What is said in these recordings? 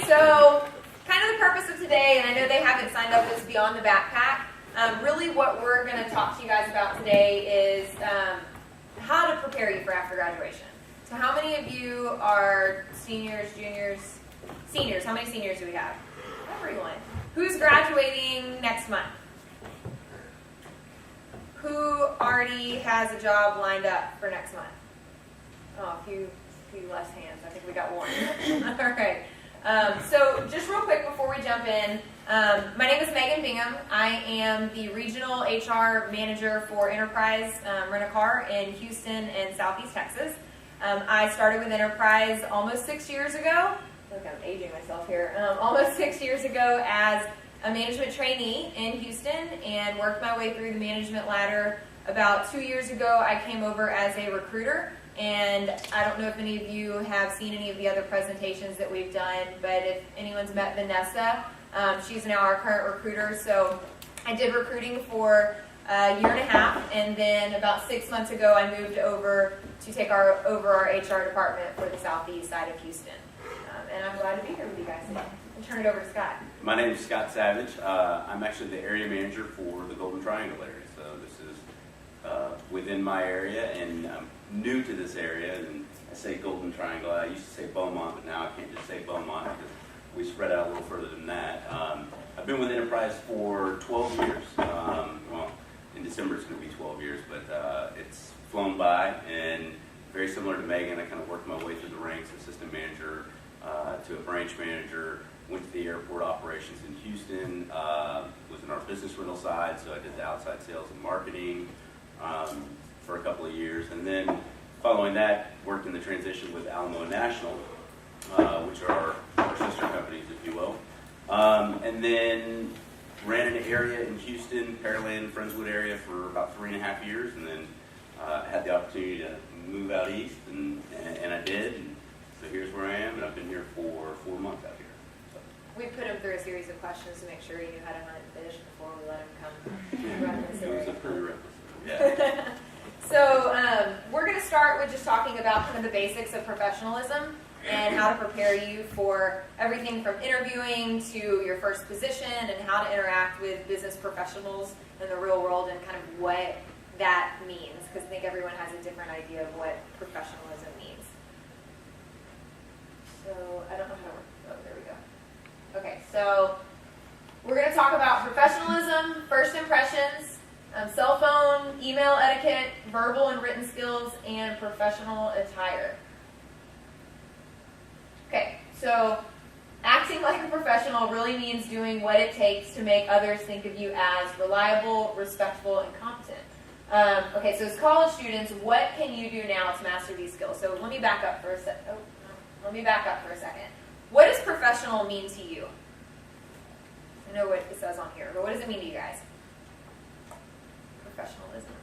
So kind of the purpose of today, and I know they haven't signed up, is Beyond the Backpack. Really what we're going to talk to you guys about today is how to prepare you for after graduation. So how many of you are seniors, juniors, seniors? How many seniors do we have? Everyone. Who's graduating next month? Who already has a job lined up for next month? Oh, a few less hands. I think we got one. All right. So just real quick before we jump in, my name is Meghan Bingham. I am the Regional HR Manager for Enterprise Rent-A-Car in Houston and Southeast Texas. I started with Enterprise almost 6 years ago. I feel like I'm aging myself here. Almost 6 years ago as a management trainee in Houston and worked my way through the management ladder. About 2 years ago, I came over as a recruiter. And I don't know if any of you have seen any of the other presentations that we've done, but if anyone's met Vanessa, she's now our current recruiter. So I did recruiting for a year and a half, and then about 6 months ago, I moved over to take over our HR department for the southeast side of Houston. And I'm glad to be here with you guys today. I'll turn it over to Scott. My name is Scott Savage. I'm actually the area manager for the Golden Triangle area. So this is within my area, and I'm new to this area. And I say Golden Triangle. I used to say Beaumont, but now I can't just say Beaumont because we spread out a little further than that. I've been with Enterprise for 12 years. Well, in December it's going to be 12 years, but it's flown by. And very similar to Meghan, I kind of worked my way through the ranks, assistant manager to a branch manager. Went to the airport operations in Houston, was in our business rental side, so I did the outside sales and marketing for a couple of years. And then following that, worked in the transition with Alamo National, which are our sister companies, if you will. And then ran an area in Houston, Pearland, Friendswood area for about 3.5 years, and then had the opportunity to move out east, and I did. And so here's where I am, and I've been here for 4 months out here. We put him through a series of questions to make sure he knew how to hunt and fish before we let him come run this area. It was a prerequisite. Yeah. So we're going to start with just talking about kind of the basics of professionalism and how to prepare you for everything from interviewing to your first position and how to interact with business professionals in the real world and kind of what that means, because I think everyone has a different idea of what professionalism means. So I don't know how to work. Oh, there we go. Okay, so we're going to talk about professionalism, first impressions, cell phone, email etiquette, verbal and written skills, and professional attire. Okay, so acting like a professional really means doing what it takes to make others think of you as reliable, respectful, and competent. Okay, so as college students, what can you do now to master these skills? So let me back up for a second. What does professional mean to you? I know what it says on here, but what does it mean to you guys? Professionalism.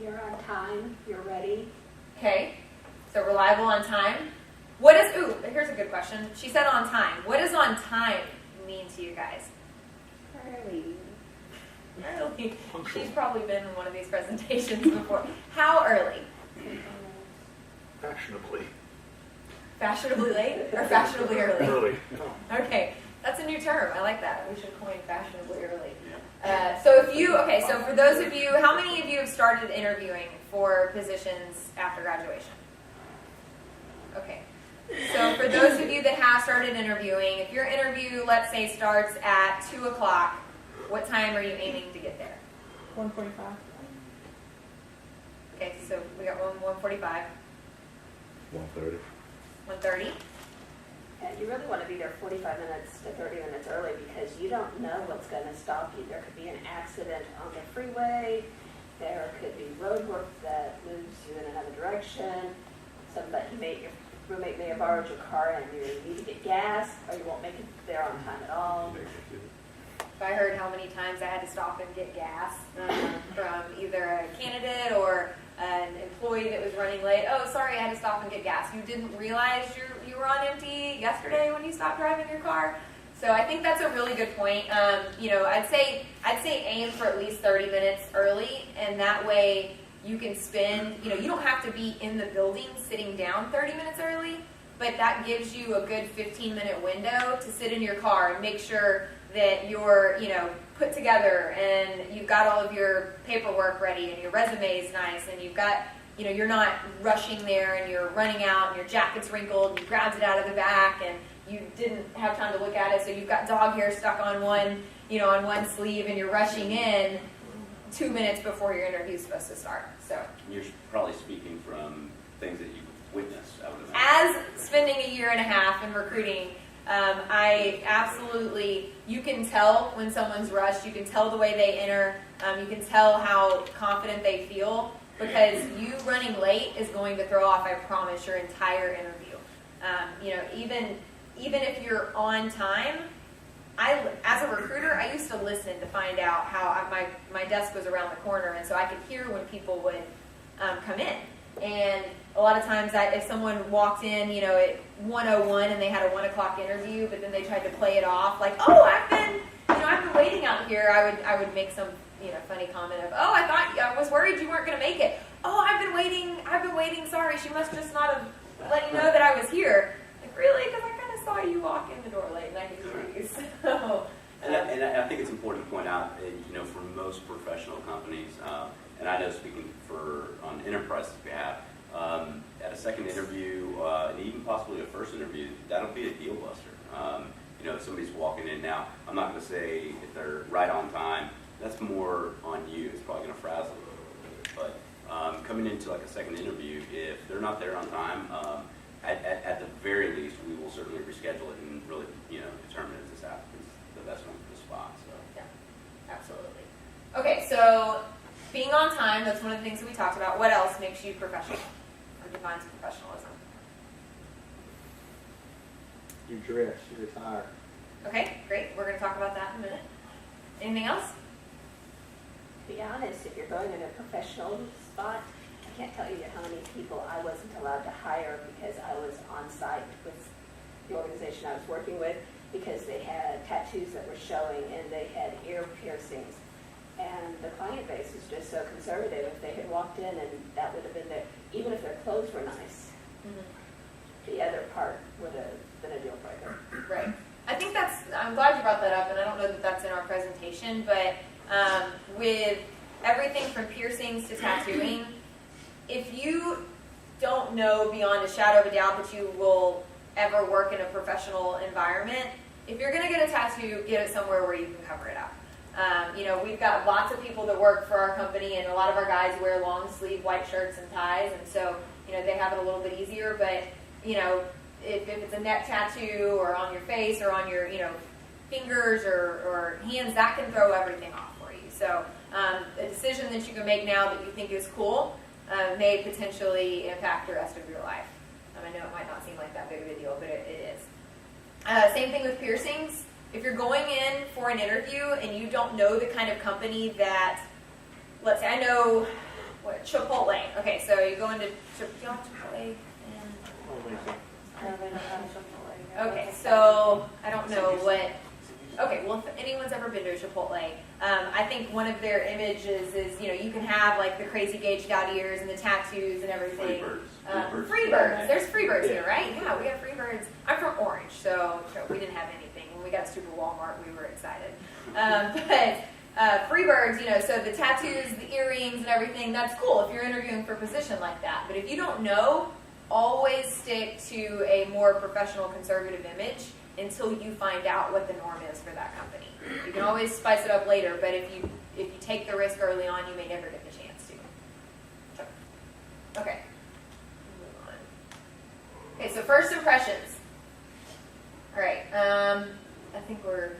You're on time. You're ready. Okay, so reliable on time. What is, here's a good question. She said on time. What does on time mean to you guys? Early. Early. She's probably been in one of these presentations before. How early? Fashionably. Fashionably late or fashionably early? Early. Okay, that's a new term. I like that. We should coin fashionably early. So for those of you, how many of you have started interviewing for positions after graduation? Okay. So for those of you that have started interviewing, if your interview, let's say, starts at 2 o'clock, what time are you aiming to get there? 1:45. Okay, so we got 1:45. 1:30. 1:30? Yeah, you really want to be there 45 minutes to 30 minutes early because you don't know what's going to stop you. There could be an accident on the freeway. There could be road work that moves you in another direction. Your roommate may have borrowed your car and you need to get gas, or you won't make it there on time at all. If I heard how many times I had to stop and get gas from either a candidate or an employee that was running late. Oh, sorry, I had to stop and get gas. You didn't realize you were on empty yesterday when you stopped driving your car. So I think that's a really good point. I'd say aim for at least 30 minutes early, and that way you can spend. You don't have to be in the building sitting down 30 minutes early, but that gives you a good 15-minute window to sit in your car and make sure that you're, put together and you've got all of your paperwork ready and your resume is nice and you've got, you're not rushing there and you're running out and your jacket's wrinkled and you grabbed it out of the back and you didn't have time to look at it, so you've got dog hair stuck on one, on one sleeve and you're rushing in 2 minutes before your interview is supposed to start. So You're probably speaking from things that you've witnessed, I would imagine. as spending a year and a half in recruiting, I absolutely, you can tell when someone's rushed, you can tell the way they enter, you can tell how confident they feel, because you running late is going to throw off, I promise, your entire interview. Even if you're on time, as a recruiter, I used to listen to find out how my desk was around the corner, and so I could hear when people would come in. And a lot of times, if someone walked in, at 1:01 and they had a 1 o'clock interview, but then they tried to play it off, like, "Oh, I've been waiting out here." I would make some, funny comment of, "Oh, I was worried you weren't going to make it. Oh, I've been waiting. Sorry, she must just not have let you know that I was here." Like, really? Because I kind of saw you walk in the door late, and I could hear you. So. And I think it's important to point out, for most professional companies, and I know speaking on Enterprise's behalf, at a second interview, and even possibly a first interview, that'll be a deal buster. If somebody's walking in now, I'm not going to say if they're right on time. That's more on you. It's probably going to frazzle a little bit. But coming into like a second interview, if they're not there on time, at the very least, we will certainly reschedule it and really, determine if this applicant's the best one for the spot. So. Yeah, absolutely. Okay, so being on time, that's one of the things that we talked about. What else makes you professional or defines professionalism? Your dress, your attire. Okay, great. We're going to talk about that in a minute. Anything else? To be honest, if you're going in a professional spot, I can't tell you how many people I wasn't allowed to hire because I was on site with the organization I was working with, because they had tattoos that were showing and they had ear piercings. And the client base was just so conservative. If they had walked in and that would have been there, even if their clothes were nice, the other part would have been a deal breaker. Right. I think I'm glad you brought that up, and I don't know that that's in our presentation, but with everything from piercings to tattooing, if you don't know beyond a shadow of a doubt that you will ever work in a professional environment, if you're going to get a tattoo, get it somewhere where you can cover it up. We've got lots of people that work for our company, and a lot of our guys wear long sleeve white shirts and ties, and so, they have it a little bit easier, but, if it's a neck tattoo or on your face or on your, fingers or hands, that can throw everything off for you. So a decision that you can make now that you think is cool may potentially impact the rest of your life. I know it might not seem like that big of a deal, but it is. Same thing with piercings. If you're going in for an interview and you don't know the kind of company that, let's say, I know, Chipotle. Okay, so you go into Chipotle. Okay, so I don't know what. Okay, well, if anyone's ever been to Chipotle, I think one of their images is, you can have like the crazy gauged out ears and the tattoos and everything. Freebirds. There's Freebirds here, right? Yeah, we have Freebirds. I'm from Orange, so we didn't have anything. When we got to Super Walmart, we were excited. But Freebirds, so the tattoos, the earrings, and everything, that's cool if you're interviewing for a position like that. But if you don't know, always stick to a more professional, conservative image until you find out what the norm is for that company. You can always spice it up later, but if you take the risk early on, you may never get the chance to. Okay. Move on. Okay, so first impressions. All right. I think hold on.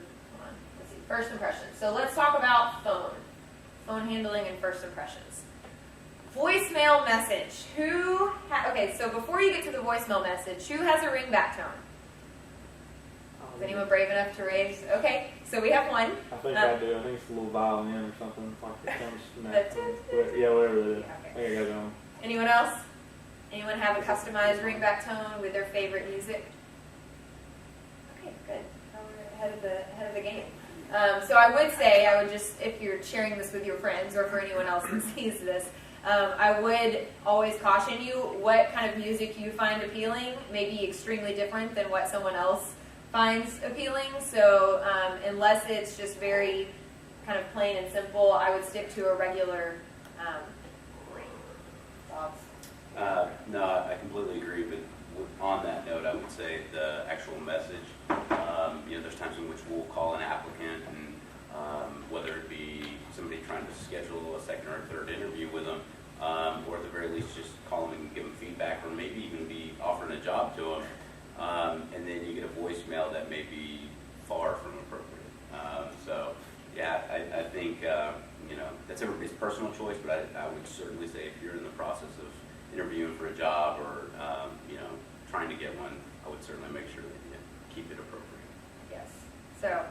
Let's see. First impressions. So let's talk about phone handling and first impressions. Voicemail message. Okay, so before you get to the voicemail message, who has a ringback tone? Is anyone brave enough to raise? Okay, so we have one. I think I do. I think it's a little violin or something like it comes naturally. But yeah, whatever it is. Okay. I think I got it on. Anyone else? Anyone have a customized ringback tone with their favorite music? Okay, good. Now we're ahead of the game. So I would just, if you're sharing this with your friends or for anyone else that sees this, I would always caution you, what kind of music you find appealing may be extremely different than what someone else finds appealing. So unless it's just very kind of plain and simple, I would stick to a regular thoughts. No, I completely agree. But on that note, I would say the actual message. There's times in which we'll call an applicant, and whether it be somebody trying to schedule a second or third interview with them, or at the very least just call them and give them feedback, or maybe even be offering a job to them, and then you get a voicemail that may be far from appropriate. So, yeah, I think that's everybody's personal choice, but I would certainly say if you're in the process of interviewing for a job or trying to get one, I would certainly make sure that you keep it appropriate. Yes. So,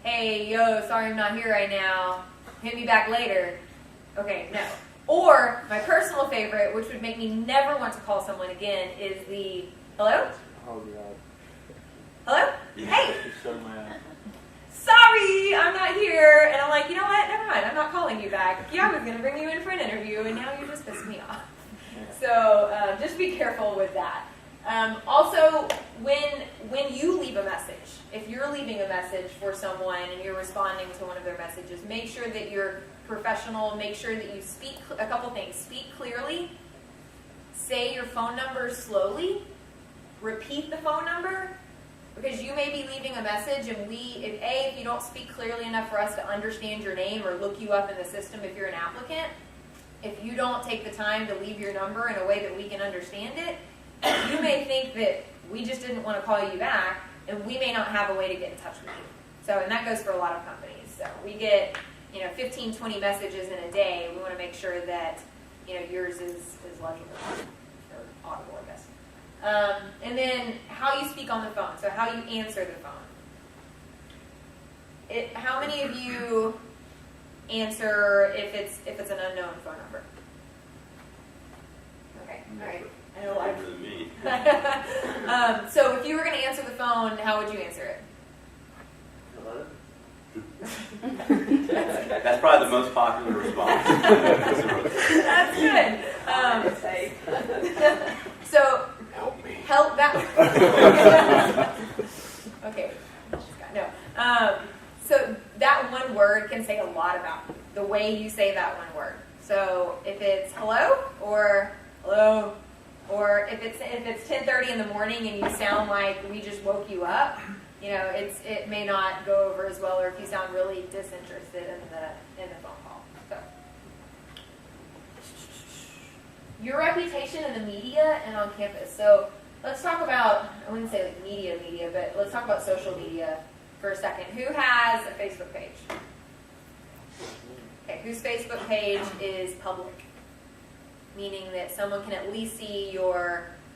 hey, yo, sorry I'm not here right now. Hit me back later. Okay, no. Or my personal favorite, which would make me never want to call someone again, is the hello? Oh God. Hello? Yeah. Hey, She's so mad. sorry, I'm not here. And I'm like, you know what? Never mind. I'm not calling you back. Yeah, I was going to bring you in for an interview, and now you just pissed me off. So just be careful with that. Also, when you leave a message, if you're leaving a message for someone and you're responding to one of their messages, make sure that you're professional. Make sure that you speak a couple things. Speak clearly. Say your phone number slowly. Repeat the phone number. Because you may be leaving a message, and if you don't speak clearly enough for us to understand your name or look you up in the system if you're an applicant, if you don't take the time to leave your number in a way that we can understand it, you may think that we just didn't want to call you back, and we may not have a way to get in touch with you. So, and that goes for a lot of companies. So we get 15, 20 messages in a day. We want to make sure that yours is legible or audible, I guess. And then how you speak on the phone, so how you answer the phone. How many of you answer if it's an unknown phone number? Okay, all right. I know a lot of Better than me. so if you were going to answer the phone, how would you answer it? Hello? That's probably the most popular response. That's good. So Help me. help that. Okay. No. So that one word can say a lot about the way you say that one word. So if it's hello, or if it's 10:30 in the morning and you sound like we just woke you up, it may not go over as well, or if you sound really disinterested in the phone call. So your reputation in the media and on campus. So let's talk about, I wouldn't say like media, but let's talk about social media for a second. Who has a Facebook page? Okay, whose Facebook page is public? Meaning that someone can at least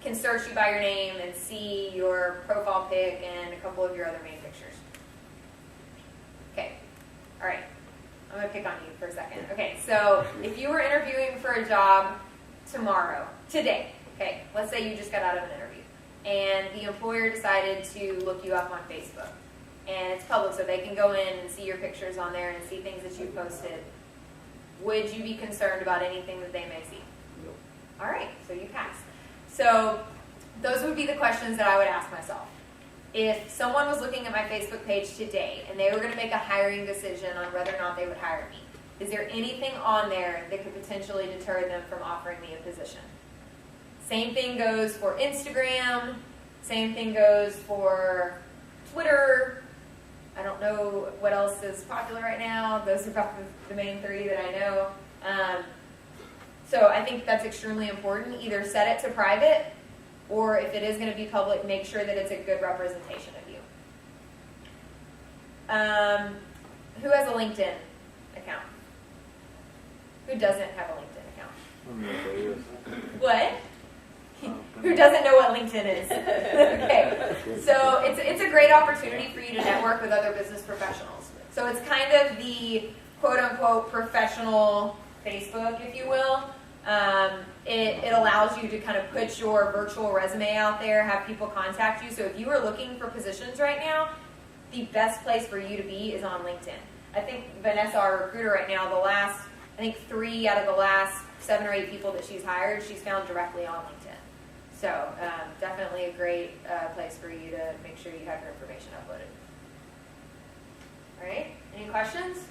can search you by your name and see your profile pic and a couple of your other main pictures. Okay, all right. I'm going to pick on you for a second. Okay, so if you were interviewing for a job today, okay, let's say you just got out of an interview, and the employer decided to look you up on Facebook. And it's public, so they can go in and see your pictures on there and see things that you posted. Would you be concerned about anything that they may see? No. All right, so you pass. So those would be the questions that I would ask myself. If someone was looking at my Facebook page today and they were going to make a hiring decision on whether or not they would hire me, is there anything on there that could potentially deter them from offering me a position? Same thing goes for Instagram. Same thing goes for Twitter. I don't know what else is popular right now. Those are about the main three that I know. So I think that's extremely important. Either set it to private, or if it is going to be public, make sure that it's a good representation of you. Who has a LinkedIn account? Who doesn't have a LinkedIn account? I'm gonna say yes. What? Who doesn't know what LinkedIn is? Okay, so it's a great opportunity for you to network with other business professionals. So it's kind of the quote-unquote professional Facebook, if you will. It allows you to kind of put your virtual resume out there, have people contact you. So if you are looking for positions right now, the best place for you to be is on LinkedIn. I think Vanessa, our recruiter right now, I think 3 out of the last 7 or 8 people that she's hired, she's found directly on LinkedIn. So definitely a great place for you to make sure you have your information uploaded. All right, any questions? You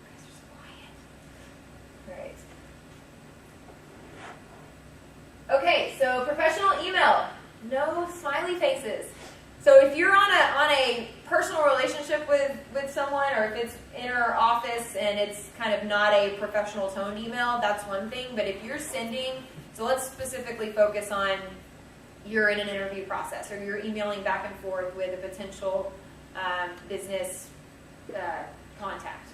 guys are so quiet. All right. Okay, so professional email, no smiley faces. So if you're on a personal relationship with someone, or if it's in our office and it's kind of not a professional toned email, that's one thing. But if you're sending, so let's specifically focus on you're in an interview process or you're emailing back and forth with a potential business contact.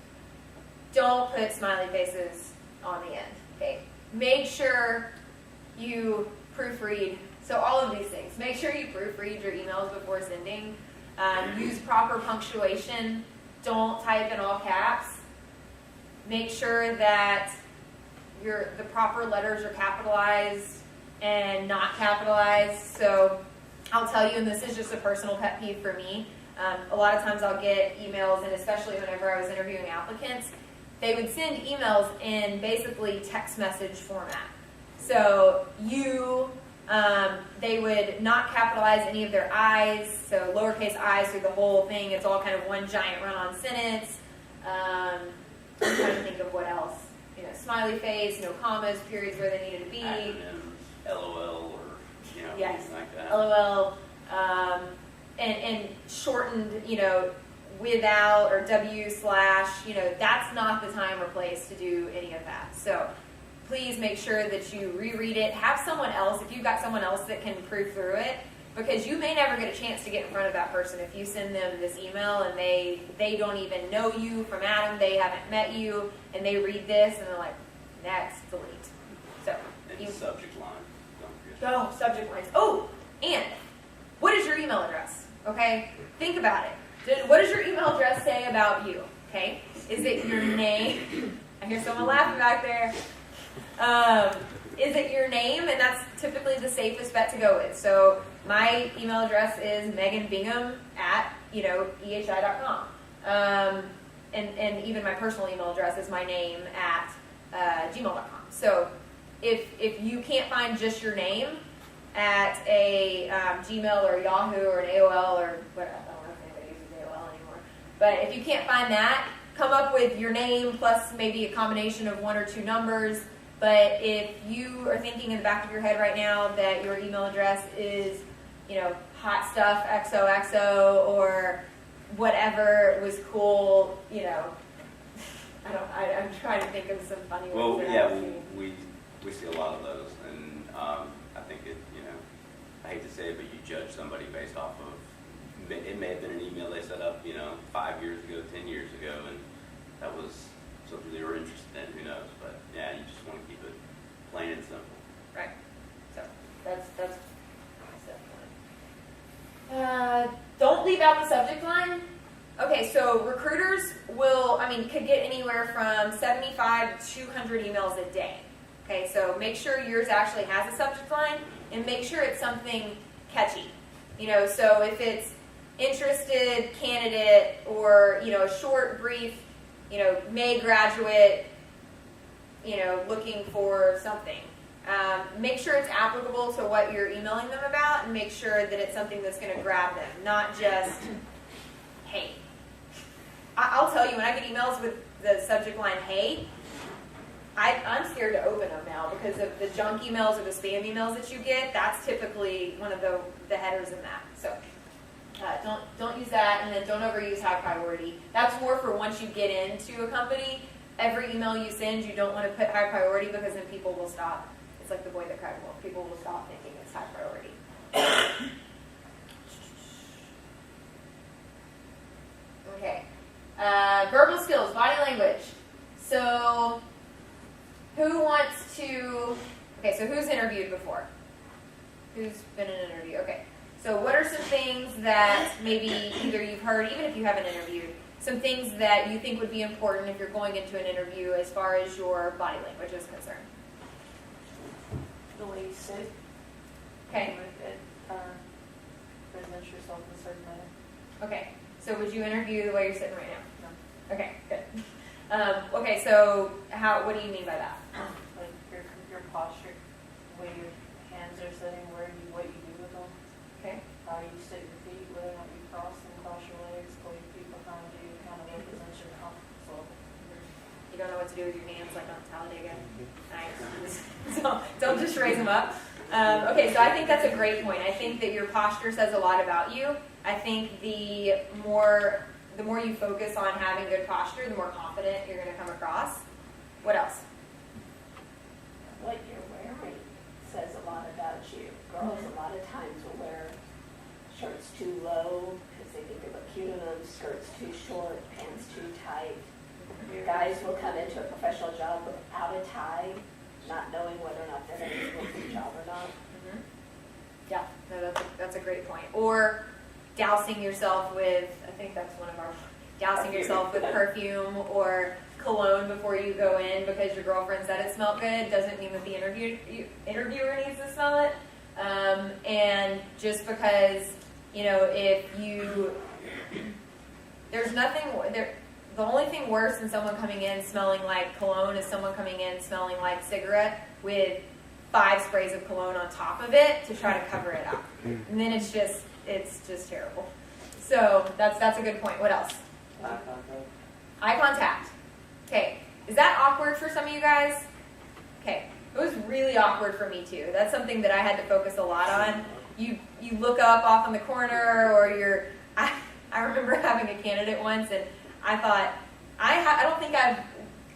Don't put smiley faces on the end. Okay, make sure you proofread. So all of these things, make sure you proofread your emails before sending. Use proper punctuation. Don't type in all caps. Make sure that the proper letters are capitalized and not capitalized. So I'll tell you, and this is just a personal pet peeve for me, a lot of times I'll get emails, and especially whenever I was interviewing applicants, they would send emails in basically text message format. So they would not capitalize any of their I's, so lowercase i's through the whole thing. It's all kind of one giant run-on sentence. I'm trying to think of what else. Smiley face, no commas, periods where they needed to be. Acronyms, LOL, or yes, anything like that. LOL, and shortened, without or W/, that's not the time or place to do any of that. So please make sure that you reread it. Have someone else, if you've got someone else that can proof through it, because you may never get a chance to get in front of that person if you send them this email and they don't even know you from Adam, they haven't met you, and they read this and they're like, next, delete. So And subject line. Don't forget. Oh, subject lines. Oh, and what is your email address? Okay, think about it. What does your email address say about you? Okay, is it your name? I hear someone laughing back there. Is it your name? And that's typically the safest bet to go with. So my email address is Meghan Bingham at ehi.com. And even my personal email address is my name at gmail.com. So if you can't find just your name at a Gmail or Yahoo or an AOL or whatever, I don't know if anybody uses AOL anymore, but if you can't find that, come up with your name plus maybe a combination of 1 or 2 numbers. But if you are thinking in the back of your head right now that your email address is, hot stuff XOXO or whatever was cool, I'm trying to think of some funny ones. Well, that yeah, I've seen. we see a lot of those, and I think I hate to say it, but you judge somebody based off of, it may have been an email they set up, 5 years ago, 10 years ago, and that was something they were interested in, who knows, but yeah, you just want to keep it plain and simple. Right. So that's don't leave out the subject line. Okay, so recruiters could get anywhere from 75 to 200 emails a day. Okay, so make sure yours actually has a subject line and make sure it's something catchy. So if it's interested candidate or, a short, brief, May graduate, looking for something. Make sure it's applicable to what you're emailing them about and make sure that it's something that's going to grab them, not just, hey. I'll tell you, when I get emails with the subject line, hey, I'm scared to open them now because of the junk emails or the spam emails that you get. That's typically one of the headers in that. So don't use that, and then don't overuse high priority. That's more for once you get into a company. Every email you send, you don't want to put high priority because then people will stop. It's like the boy that cried wolf. People will stop thinking it's high priority. Okay. Verbal skills, body language. So who's interviewed before? Who's been in an interview? Okay. So what are some things that maybe either you've heard, even if you haven't interviewed, some things that you think would be important if you're going into an interview as far as your body language is concerned? The way you sit. Okay. Present yourself in a certain manner. Okay. So would you interview the way you're sitting right now? No. Okay, good. Okay, so what do you mean by that? posture, where your hands are sitting, what you do with them. Okay. How you sit your feet, whether or not you cross them, cross your legs, pull your feet behind you, kind of what position you're comfortable. You don't know what to do with your hands like on Talladega. Nice. Don't just raise them up. Okay, so I think that's a great point. I think that your posture says a lot about you. I think the more you focus on having good posture, the more confident you're going to come across. What else? What you're wearing says a lot about you. Girls a lot of times will wear shirts too low because they think they look cute in them, skirts too short, pants too tight. Guys will come into a professional job without a tie, not knowing whether or not they're going to do a good job or not. Mm-hmm. Yeah, no, that's a great point. Or dousing yourself with, I think that's one of our, dousing yourself with perfume or cologne before you go in because your girlfriend said it smelled good doesn't mean that the interviewer needs to smell it. And just because, if you, there's nothing, the only thing worse than someone coming in smelling like cologne is someone coming in smelling like cigarette with 5 sprays of cologne on top of it to try to cover it up. And then it's just terrible. So that's a good point. What else? Eye contact. Eye contact. Okay. Is that awkward for some of you guys? Okay. It was really awkward for me too. That's something that I had to focus a lot on. You look up off in the corner or I remember having a candidate once and I thought, I don't think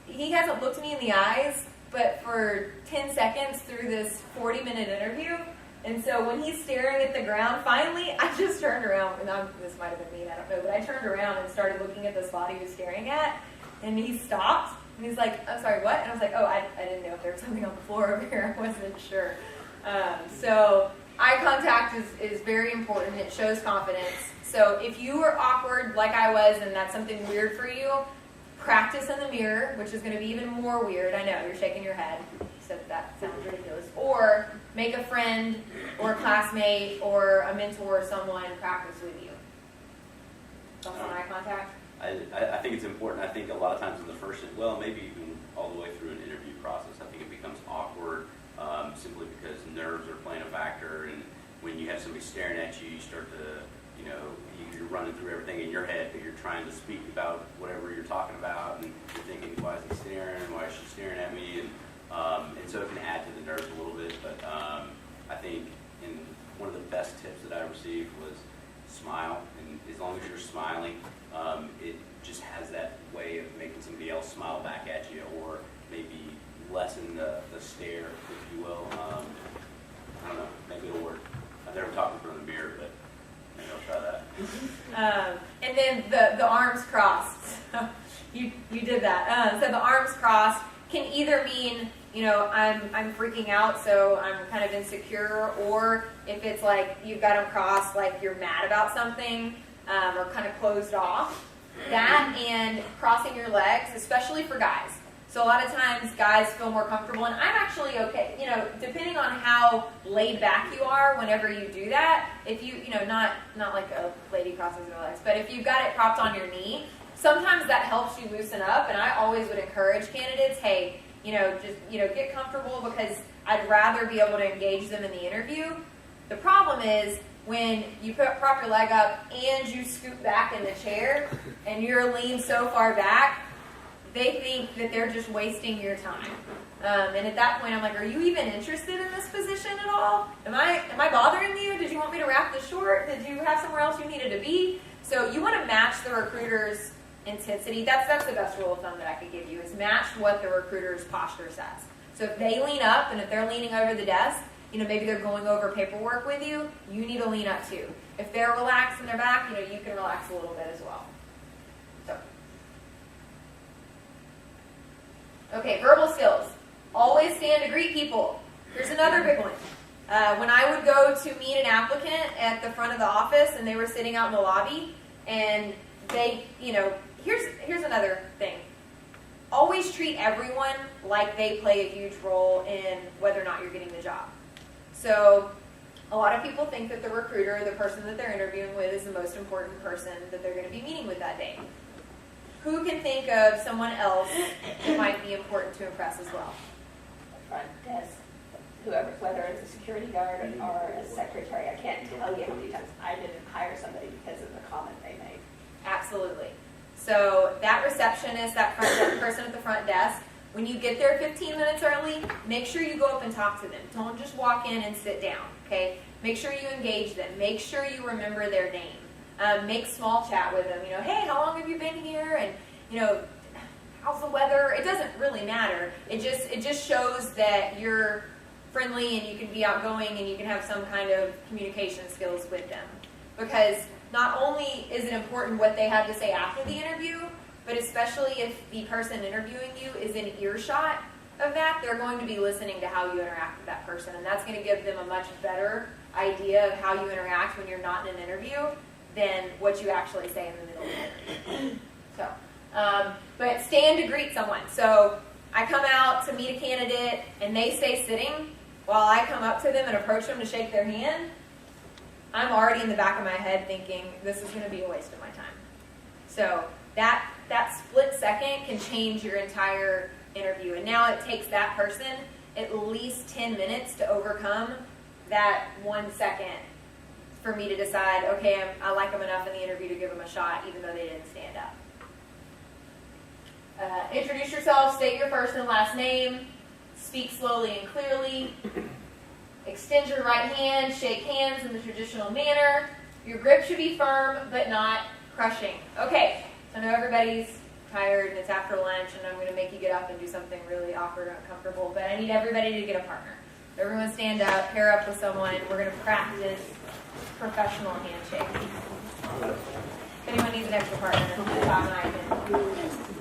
he hasn't looked me in the eyes, but for 10 seconds through this 40-minute interview. And so when he's staring at the ground, finally, I just turned around, and this might have been me, I don't know, but I turned around and started looking at the spot he was staring at, and he stopped, and he's like, I'm sorry, what? And I was like, oh, I didn't know if there was something on the floor over here, I wasn't sure. So eye contact is very important, it shows confidence. So if you are awkward like I was, and that's something weird for you, practice in the mirror, which is going to be even more weird. I know, you're shaking your head. So that sounds ridiculous. Or make a friend or a classmate or a mentor or someone practice with you. Thoughts on eye contact? I think it's important. I think a lot of times in the first, maybe even all the way through an interview process, I think it becomes awkward simply because nerves are playing a factor. And when you have somebody staring at you, you start to, you're running through everything in your head, but you're trying to speak about whatever you're talking about, and you're thinking, why is he staring? Why is she staring at me? And so it can add to the nerves a little bit. But I think one of the best tips that I received was smile. And as long as you're smiling, it just has that way of making somebody else smile back at you, or maybe lessen the stare, if you will. I don't know, maybe it'll work. I've never talked in front of the mirror, but maybe I'll try that. And then the arms crossed. you did that. So the arms crossed can either mean, I'm freaking out, so I'm kind of insecure, or if it's like you've got them crossed, like you're mad about something, or kind of closed off. That and crossing your legs, especially for guys. So a lot of times guys feel more comfortable, and I'm actually okay, depending on how laid back you are whenever you do that. If you, not like a lady crosses her legs, but if you've got it propped on your knee, sometimes that helps you loosen up, and I always would encourage candidates, hey, get comfortable, because I'd rather be able to engage them in the interview. The problem is when you prop your leg up and you scoot back in the chair and you're leaned so far back, they think that they're just wasting your time. And at that point, I'm like, are you even interested in this position at all? Am I bothering you? Did you want me to wrap this short? Did you have somewhere else you needed to be? So you want to match the recruiter's intensity. That's the best rule of thumb that I could give you, is match what the recruiter's posture says. So if they lean up, and if they're leaning over the desk, maybe they're going over paperwork with you, you need to lean up too. If they're relaxed in their back, you can relax a little bit as well. So. Okay, verbal skills. Always stand to greet people. Here's another big one. When I would go to meet an applicant at the front of the office and they were sitting out in the lobby, and they, here's another thing. Always treat everyone like they play a huge role in whether or not you're getting the job. So a lot of people think that the recruiter, the person that they're interviewing with, is the most important person that they're going to be meeting with that day. Who can think of someone else that might be important to impress as well? The front desk whoever, whether it's a security guard or a secretary. I can't tell you how many times I didn't hire somebody because of the comment they made. Absolutely. So that receptionist, that person at the front desk, when you get there 15 minutes early, make sure you go up and talk to them. Don't just walk in and sit down, okay? Make sure you engage them. Make sure you remember their name. Make small chat with them. Hey, how long have you been here? And, how's the weather? It doesn't really matter. It just shows that you're friendly and you can be outgoing and you can have some kind of communication skills with them. Because not only is it important what they have to say after the interview, but especially if the person interviewing you is in earshot of that, they're going to be listening to how you interact with that person. And that's going to give them a much better idea of how you interact when you're not in an interview than what you actually say in the middle of the interview. So, but stand to greet someone. So I come out to meet a candidate and they stay sitting while I come up to them and approach them to shake their hand. I'm already in the back of my head thinking, this is going to be a waste of my time. So that split second can change your entire interview. And now it takes that person at least 10 minutes to overcome that 1 second for me to decide, okay, I like them enough in the interview to give them a shot, even though they didn't stand up. Introduce yourself, state your first and last name, speak slowly and clearly, extend your right hand, shake hands in the traditional manner. Your grip should be firm, but not crushing. Okay, I know everybody's tired and it's after lunch and I'm going to make you get up and do something really awkward and uncomfortable, but I need everybody to get a partner. Everyone stand up, pair up with someone. We're going to practice professional handshake. If anyone needs an extra partner, Bob and I can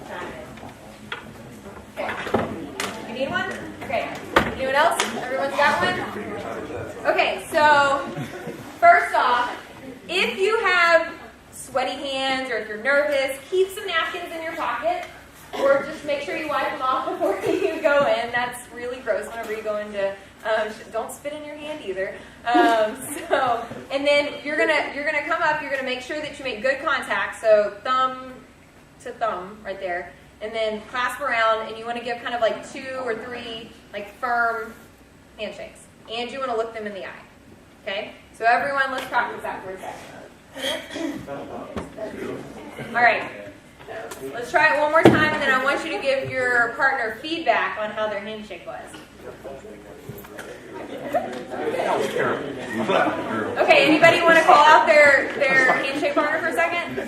chime in. Okay. You need one? Okay. Anyone else? Everyone's got one? Okay, so first off, if you have sweaty hands or if you're nervous, keep some napkins in your pocket or just make sure you wipe them off before you go in. That's really gross whenever you go into, don't spit in your hand either. And then you're gonna come up, you're gonna make sure that you make good contact, so thumb to thumb right there, and then clasp around, and you want to give kind of like 2 or 3 like firm handshakes, and you want to look them in the eye. Okay, so everyone, let's practice that for a second. All right, let's try it one more time, and then I want you to give your partner feedback on how their handshake was. Okay, anybody want to call out their handshake partner for a second?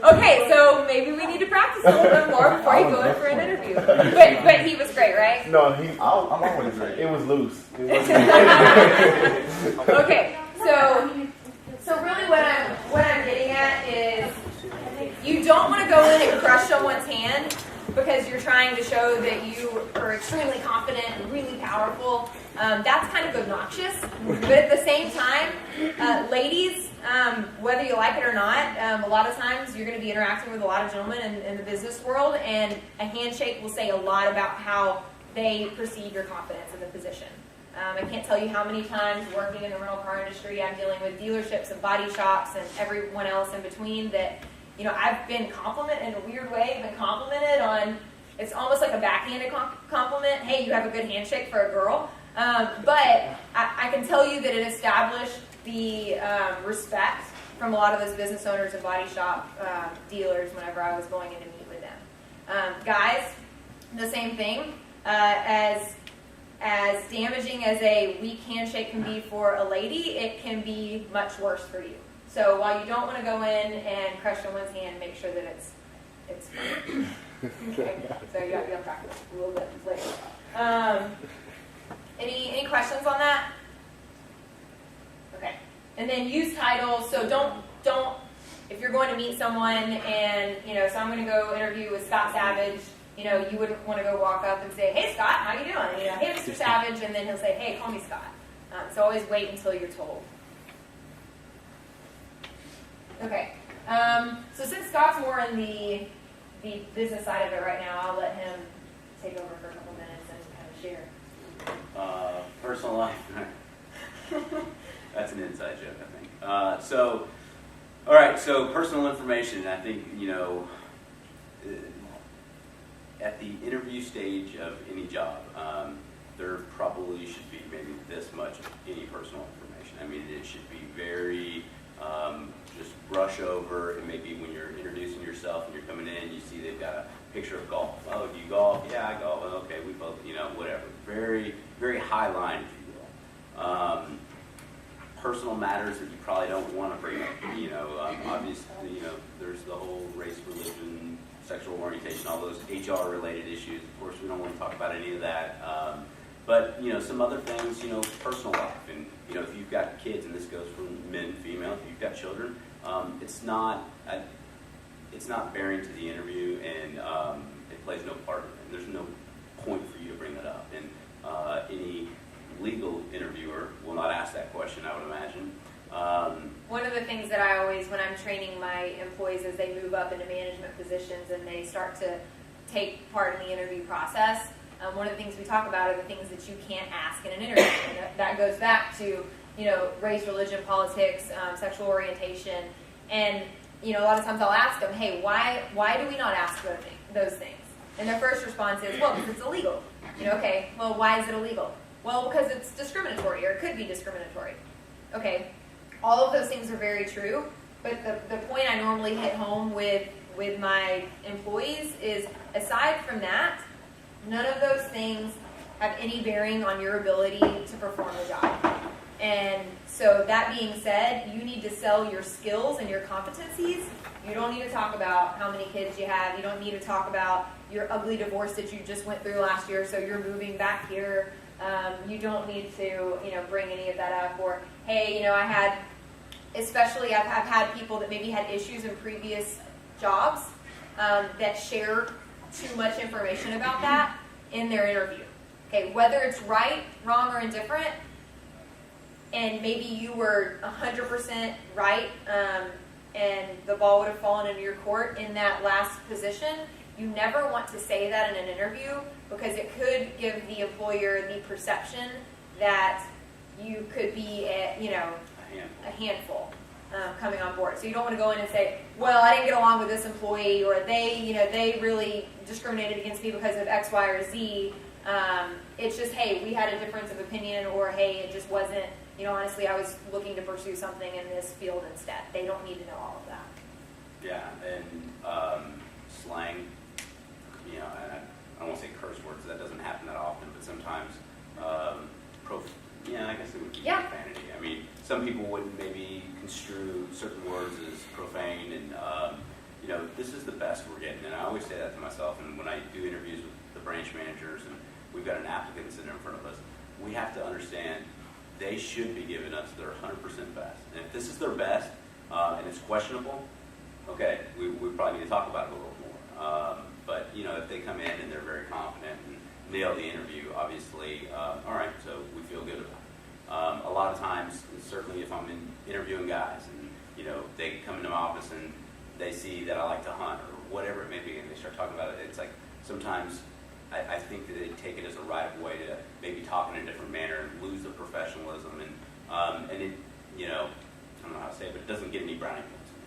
Okay, so maybe we need to practice a little bit more before you go in for an interview. But he was great, right? No, I'm always great. It was loose. Okay, so really what I'm getting at is you don't want to go in and crush someone's hand because you're trying to show that you are extremely confident and really powerful. That's kind of obnoxious. But at the same time, ladies, whether you like it or not, a lot of times you're going to be interacting with a lot of gentlemen in the business world, and a handshake will say a lot about how they perceive your confidence in the position. I can't tell you how many times working in the rental car industry, I'm dealing with dealerships and body shops and everyone else in between that, I've been complimented in a weird way. I've been complimented on, it's almost like a backhanded compliment. Hey, you have a good handshake for a girl. But I can tell you that it established the respect from a lot of those business owners and body shop dealers whenever I was going in to meet with them. Guys, the same thing. As damaging as a weak handshake can be for a lady, it can be much worse for you. So while you don't want to go in and crush someone's hand, make sure that it's okay. So you got to practice a little bit later. Any questions on that? Okay. And then use titles. So don't if you're going to meet someone and so I'm going to go interview with Scott Savage. You wouldn't want to go walk up and say, "Hey Scott, how you doing?" "Hey Mr. Savage," and then he'll say, "Hey, call me Scott." So always wait until you're told. Okay. So since Scott's more in the business side of it right now, I'll let him take over for a couple minutes and kind of share. Personal life. That's an inside joke, I think. All right. So personal information. I think at the interview stage of any job, there probably should be maybe this much of any personal information. I mean, it should be very just brush over. And maybe when you're introducing yourself and you're coming in, you see they've got a picture of golf. Oh, do you golf? Yeah, I golf. Okay, we both, whatever. Very, very high line, if you will. Personal matters that you probably don't want to bring up. Obviously, there's the whole race, religion, sexual orientation, all those HR related issues. Of course, we don't want to talk about any of that. But some other things, personal life, and if you've got kids, and this goes for men, female, if you've got children, it's not bearing to the interview, and it plays no part in it. And there's no point for you to bring that up. And any legal interviewer will not ask that question, I would imagine. One of the things that I always, when I'm training my employees as they move up into management positions and they start to take part in the interview process, one of the things we talk about are the things that you can't ask in an interview. And that goes back to, race, religion, politics, sexual orientation. And, a lot of times I'll ask them, hey, why do we not ask those things? And their first response is, well, because it's illegal. Okay, well, why is it illegal? Well, because it's discriminatory, or it could be discriminatory. Okay, all of those things are very true, but the point I normally hit home with my employees is, aside from that, none of those things have any bearing on your ability to perform the job. And so that being said, you need to sell your skills and your competencies. You don't need to talk about how many kids you have. You don't need to talk about your ugly divorce that you just went through last year, so you're moving back here. You don't need to, bring any of that up. Or, hey, I've had people that maybe had issues in previous jobs that share too much information about that in their interview. Okay, whether it's right, wrong, or indifferent, and maybe you were 100% right, and the ball would have fallen into your court in that last position, you never want to say that in an interview, because it could give the employer the perception that you could be a handful coming on board. So you don't want to go in and say, well, I didn't get along with this employee, or they really discriminated against me because of X, Y, or Z. It's just, hey, we had a difference of opinion, or hey, it just wasn't, honestly, I was looking to pursue something in this field instead. They don't need to know all of that. Yeah, and slang, and I don't want to say curse words, that doesn't happen that often, but sometimes, I guess it would be profanity. I mean, some people wouldn't maybe construe certain words as profane, and, this is the best we're getting, and I always say that to myself, and when I do interviews with the branch managers, and we've got an applicant sitting in front of us, we have to understand they should be giving us their 100% best. And if this is their best, and it's questionable, okay, we probably need to talk about it a little more. But, if they come in and they're very confident and nail the interview, obviously, all right, so we feel good about it. A lot of times, certainly if I'm interviewing guys and, they come into my office and they see that I like to hunt or whatever it may be, and they start talking about it, it's like sometimes I think that they take it as a right of way to maybe talk in a different manner and lose the professionalism, and it, I don't know how to say it, but it doesn't get any brownie points from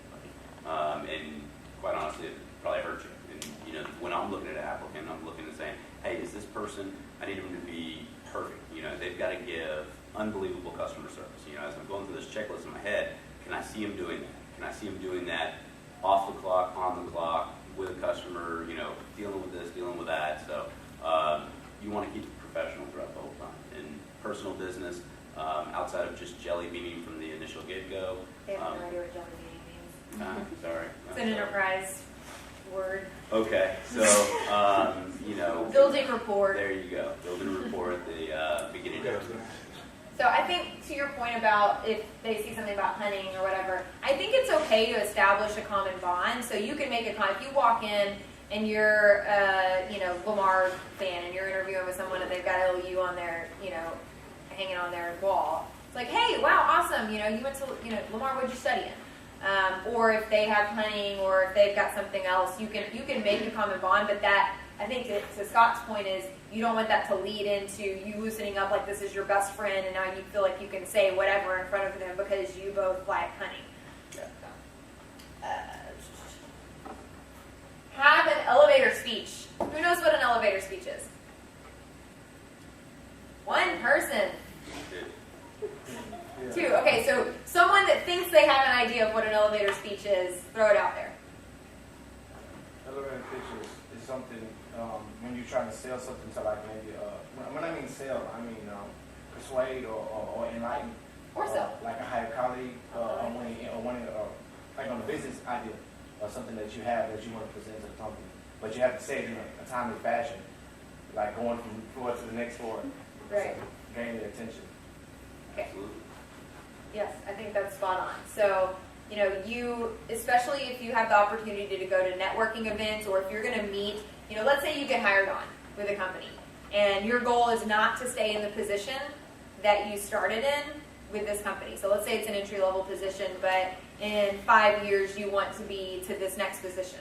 anybody. And quite honestly, it probably hurts you. And when I'm looking at an applicant, I'm looking and saying, hey, is this person, I need them to be perfect. They've got to give unbelievable customer service. As I'm going through this checklist in my head, can I see them doing that? Can I see them doing that off the clock, on the clock, with a customer, dealing with this, dealing with that. So you want to keep it professional throughout the whole time. In personal business, outside of just jelly beaning from the initial get-go. They have no idea what jelly beaning means. Sorry. It's an enterprise word. Okay, so, Building rapport. There you go. Building a rapport at the beginning of it. So I think to your point about if they see something about hunting or whatever, I think it's okay to establish a common bond. So you can make a if you walk in and you're Lamar fan and you're interviewing with someone and they've got LU on their, hanging on their wall. It's like, hey, wow, awesome. You went to, Lamar, what'd you study in? Or if they have hunting or if they've got something else, you can make a common bond, but that, I think to Scott's point is, you don't want that to lead into you loosening up like this is your best friend and now you feel like you can say whatever in front of them because you both like hunting. Have an elevator speech. Who knows what an elevator speech is? person. Yeah. 2. Okay, so someone that thinks they have an idea of what an elevator speech is, throw it out there. Elevator pitch is something when you're trying to sell something to like maybe when I mean sell, I mean persuade or enlighten Or sell. like a higher colleague like on a business idea or something that you have that you want to present to the company, but you have to say it in a timely fashion, like going from floor to the next floor, Right. so gain their attention. Okay. Absolutely. Yes, I think that's spot on. So, you know, you, especially if you have the opportunity to go to networking events or if you're going to meet, you know, let's say you get hired on with a company and your goal is not to stay in the position that you started in with this company. So let's say it's an entry-level position, but in 5 years you want to be to this next position.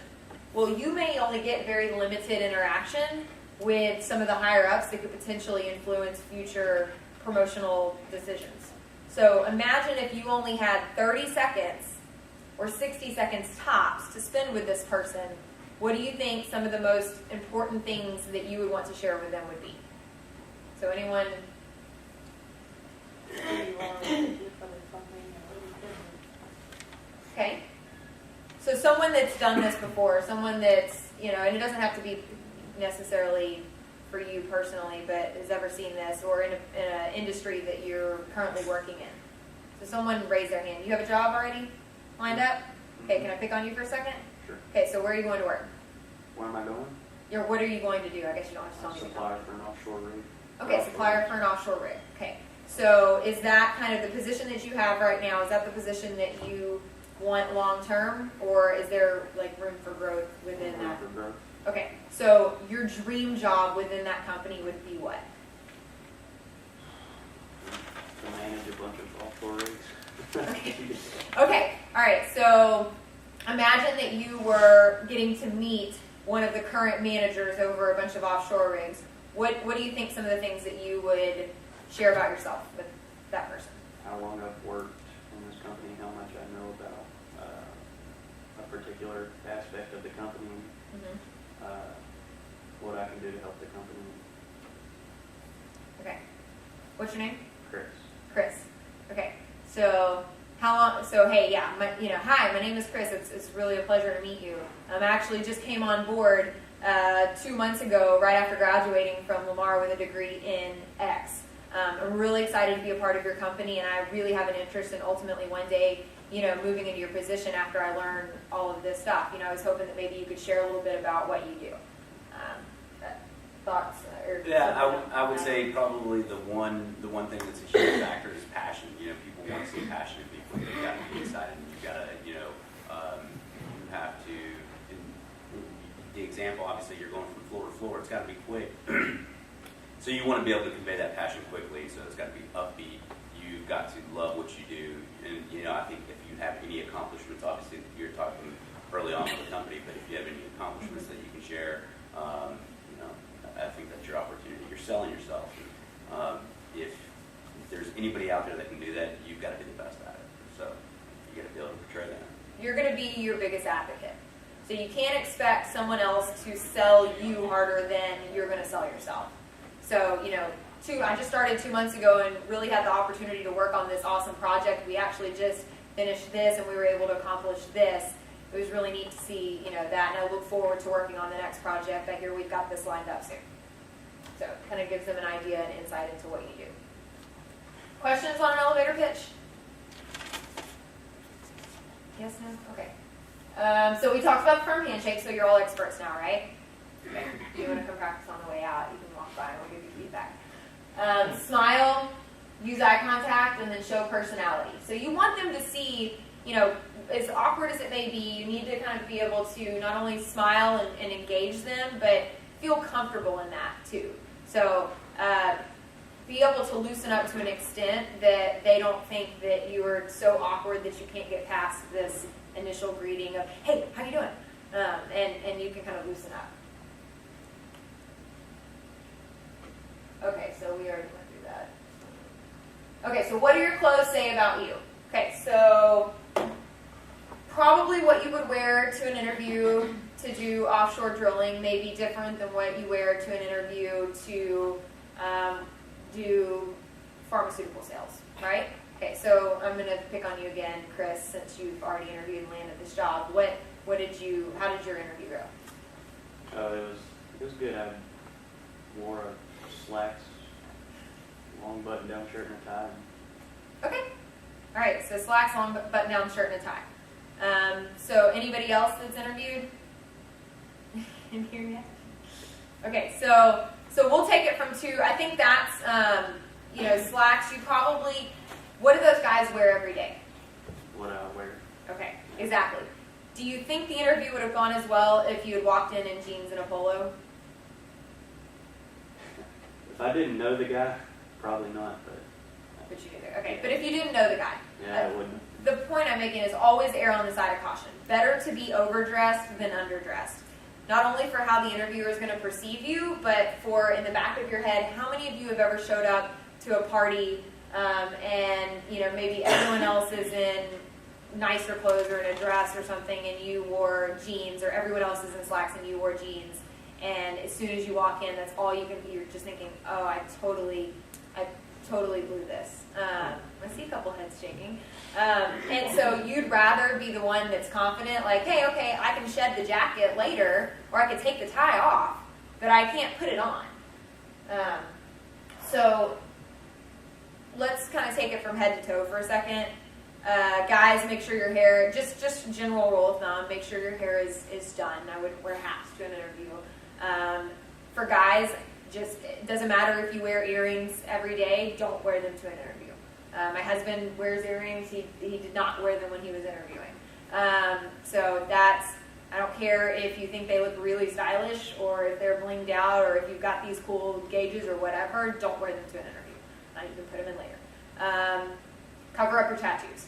Well, you may only get very limited interaction with some of the higher-ups that could potentially influence future promotional decisions. So imagine if you only had 30 seconds or 60 seconds tops to spend with this person. What do you think some of the most important things that you would want to share with them would be? So anyone? Okay. So someone that's done this before, someone that's, you know, and it doesn't have to be necessarily for you personally, but has ever seen this or in an industry that you're currently working in. So someone raise their hand. You have a job already lined up? Okay, can I pick on you for a second? Sure. Okay, so where are you going to work? Where am I going? What are you going to do? I guess you don't have to tell me. the Supplier company. for an offshore rig. Okay, supplier for an offshore rig. Okay, so is that kind of the position that you have right now? Is that the position that you want long term, or is there like room for growth within Room that? for growth. Okay, so your dream job within that company would be what? To manage a bunch of offshore rigs. Okay, all right, so imagine that you were getting to meet one of the current managers over a bunch of offshore rigs. What do you think some of the things that you would share about yourself with that person? How long I've worked in this company, how much I know about a particular aspect of the company, what I can do to help the company. Okay, what's your name? Chris. Chris. Okay, so how long? So hey, yeah, hi, my name is Chris. It's really a pleasure to meet you. I actually just came on board 2 months ago, right after graduating from Lamar with a degree in X. I'm really excited to be a part of your company, and I really have an interest in ultimately one day, moving into your position after I learn all of this stuff. I was hoping that maybe you could share a little bit about what you do. Thoughts? Or Yeah, I would say probably the one thing that's a huge factor is passion. People want to see passionate people. They've got to be excited. You've got to, you have to. The example, obviously, you're going from floor to floor. It's got to be quick. So you want to be able to convey that passion quickly. So it's got to be upbeat. You've got to love what you do. And I think if you have any accomplishments, obviously you're talking early on with the company, but if you have any accomplishments that you can share, I think that's your opportunity. You're selling yourself. If there's anybody out there that can do that, you've got to be the best at it. So you got to be able to portray that. You're going to be your biggest advocate. So you can't expect someone else to sell you harder than you're going to sell yourself. So, I just started 2 months ago and really had the opportunity to work on this awesome project. We actually just finished this and we were able to accomplish this. It was really neat to see, that, and I look forward to working on the next project. I hear we've got this lined up soon. So it kind of gives them an idea and insight into what you do. Questions on an elevator pitch? Yes, no? Okay. So we talked about the firm handshake, so you're all experts now, right? Okay. If you want to come practice on the way out, you can walk by and we'll give you feedback. Smile, use eye contact, and then show personality. So you want them to see, as awkward as it may be, you need to kind of be able to not only smile and engage them, but feel comfortable in that too. So be able to loosen up to an extent that they don't think that you are so awkward that you can't get past this initial greeting of, hey, how you doing? And you can kind of loosen up. Okay, so we already went through that. Okay, so what do your clothes say about you? Okay, so probably what you would wear to an interview to do offshore drilling may be different than what you wear to an interview to do pharmaceutical sales, right? Okay, so I'm gonna pick on you again, Chris, since you've already interviewed and landed this job. How did your interview go? It was good. I wore slacks, long button-down shirt and a tie. Okay. All right, so slacks, long button-down shirt, and a tie. So anybody else that's interviewed in here yet? Okay, so we'll take it from 2. I think that's, slacks, you probably, what do those guys wear every day? What I wear. Okay, exactly. Do you think the interview would have gone as well if you had walked in jeans and a polo? If I didn't know the guy, probably not, but But you did. Okay, but if you didn't know the guy, yeah, I wouldn't. the point I'm making is always err on the side of caution. Better to be overdressed than underdressed. Not only for how the interviewer is going to perceive you, but for in the back of your head, how many of you have ever showed up to a party and maybe everyone else is in nicer clothes or in a dress or something, and you wore jeans, or everyone else is in slacks and you wore jeans, and as soon as you walk in, that's all you can be. You're just thinking, oh, I totally blew this. I see a couple heads shaking. And so you'd rather be the one that's confident, like, hey, okay, I can shed the jacket later, or I can take the tie off, but I can't put it on. So let's kind of take it from head to toe for a second. Guys, make sure your hair, just general rule of thumb, make sure your hair is done. I wouldn't wear hats to an interview. For guys, it doesn't matter if you wear earrings every day, don't wear them to an interview. My husband wears earrings. He did not wear them when he was interviewing. So I don't care if you think they look really stylish or if they're blinged out or if you've got these cool gauges or whatever, don't wear them to an interview. You can put them in later. Cover up your tattoos.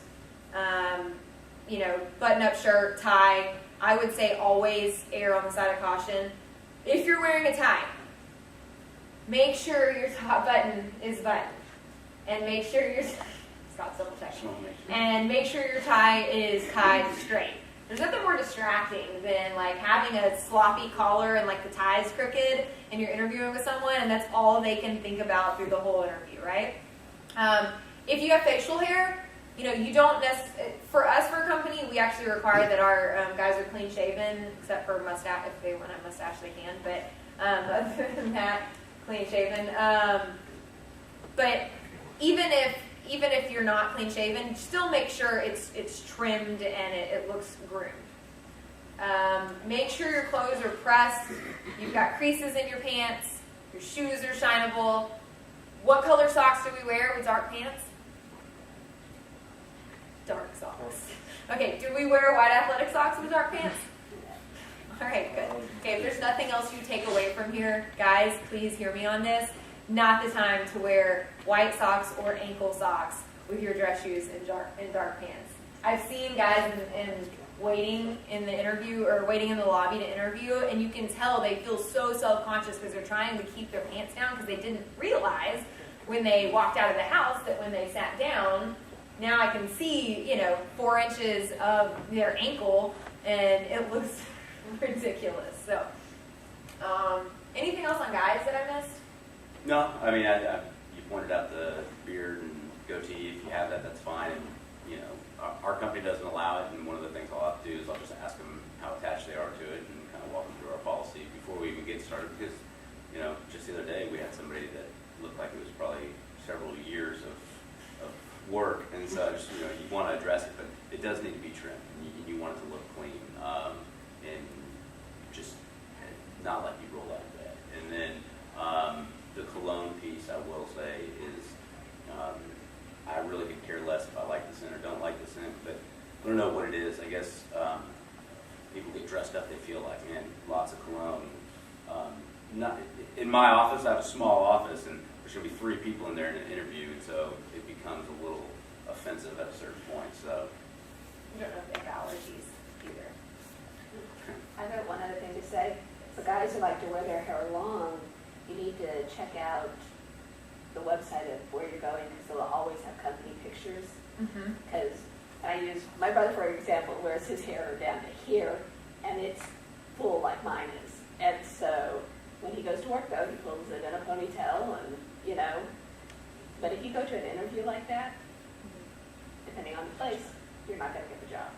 Button-up shirt, tie. I would say always err on the side of caution. If you're wearing a tie, make sure your top button is buttoned. And make sure your Scott's double checking. And make sure your tie is tied straight. There's nothing more distracting than like having a sloppy collar and like the tie's crooked and you're interviewing with someone and that's all they can think about through the whole interview, right? If you have facial hair, you don't necessarily, for us, for a company, we actually require that our guys are clean shaven, except for mustache. If they want a mustache, they can, but other than that, clean shaven. But even if you're not clean shaven, still make sure it's trimmed and it looks groomed. Make sure your clothes are pressed. You've got creases in your pants. Your shoes are shinable. What color socks do we wear with dark pants? Dark socks. Okay, do we wear white athletic socks with dark pants? All right, good. Okay, if there's nothing else you take away from here, guys, please hear me on this. Not the time to wear white socks or ankle socks with your dress shoes and dark pants. I've seen guys in waiting in the interview or waiting in the lobby to interview, and you can tell they feel so self-conscious because they're trying to keep their pants down because they didn't realize when they walked out of the house that when they sat down, now I can see, 4 inches of their ankle, and it looks ridiculous. So, anything else on guys that I missed? No, I mean, you pointed out the beard and goatee. If you have that, that's fine. And, our company doesn't allow it, and one of the things I'll have to do is I'll just ask them how attached they are to it and kind of walk them through our policy before we even get started. Because, just the other day we had somebody that looked like it was probably several years of work, and so just, you want to address it, but it does need to be trimmed, and you want it to look clean, and just not let you roll out of bed. And then the cologne piece, I will say, is I really could care less if I like the scent or don't like the scent, but I don't know what it is. I guess people get dressed up, they feel like, man, lots of cologne. Not in my office, I have a small office, and there's going to be 3 people in there in an interview, and so it becomes a little offensive at a certain point. So You don't know if they have allergies either. I got one other thing to say. For guys who like to wear their hair long, you need to check out the website of where you're going because they'll always have company pictures. Because I use, my brother, for example, wears his hair down to here, and it's full like mine is. And so when he goes to work, though, he pulls it in a ponytail and, to an interview like that, depending on the place, you're not gonna get the job.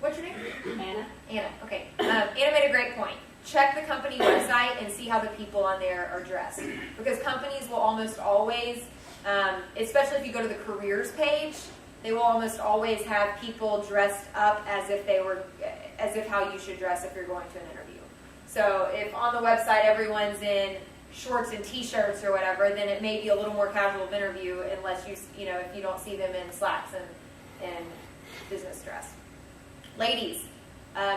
What's your name? Anna? Anna. Okay. Anna made a great point. Check the company website and see how the people on there are dressed. Because companies will almost always, especially if you go to the careers page, they will almost always have people dressed up as if how you should dress if you're going to an interview. So if on the website everyone's in shorts and t-shirts or whatever, then it may be a little more casual of interview unless if you don't see them in slacks and business dress. Ladies,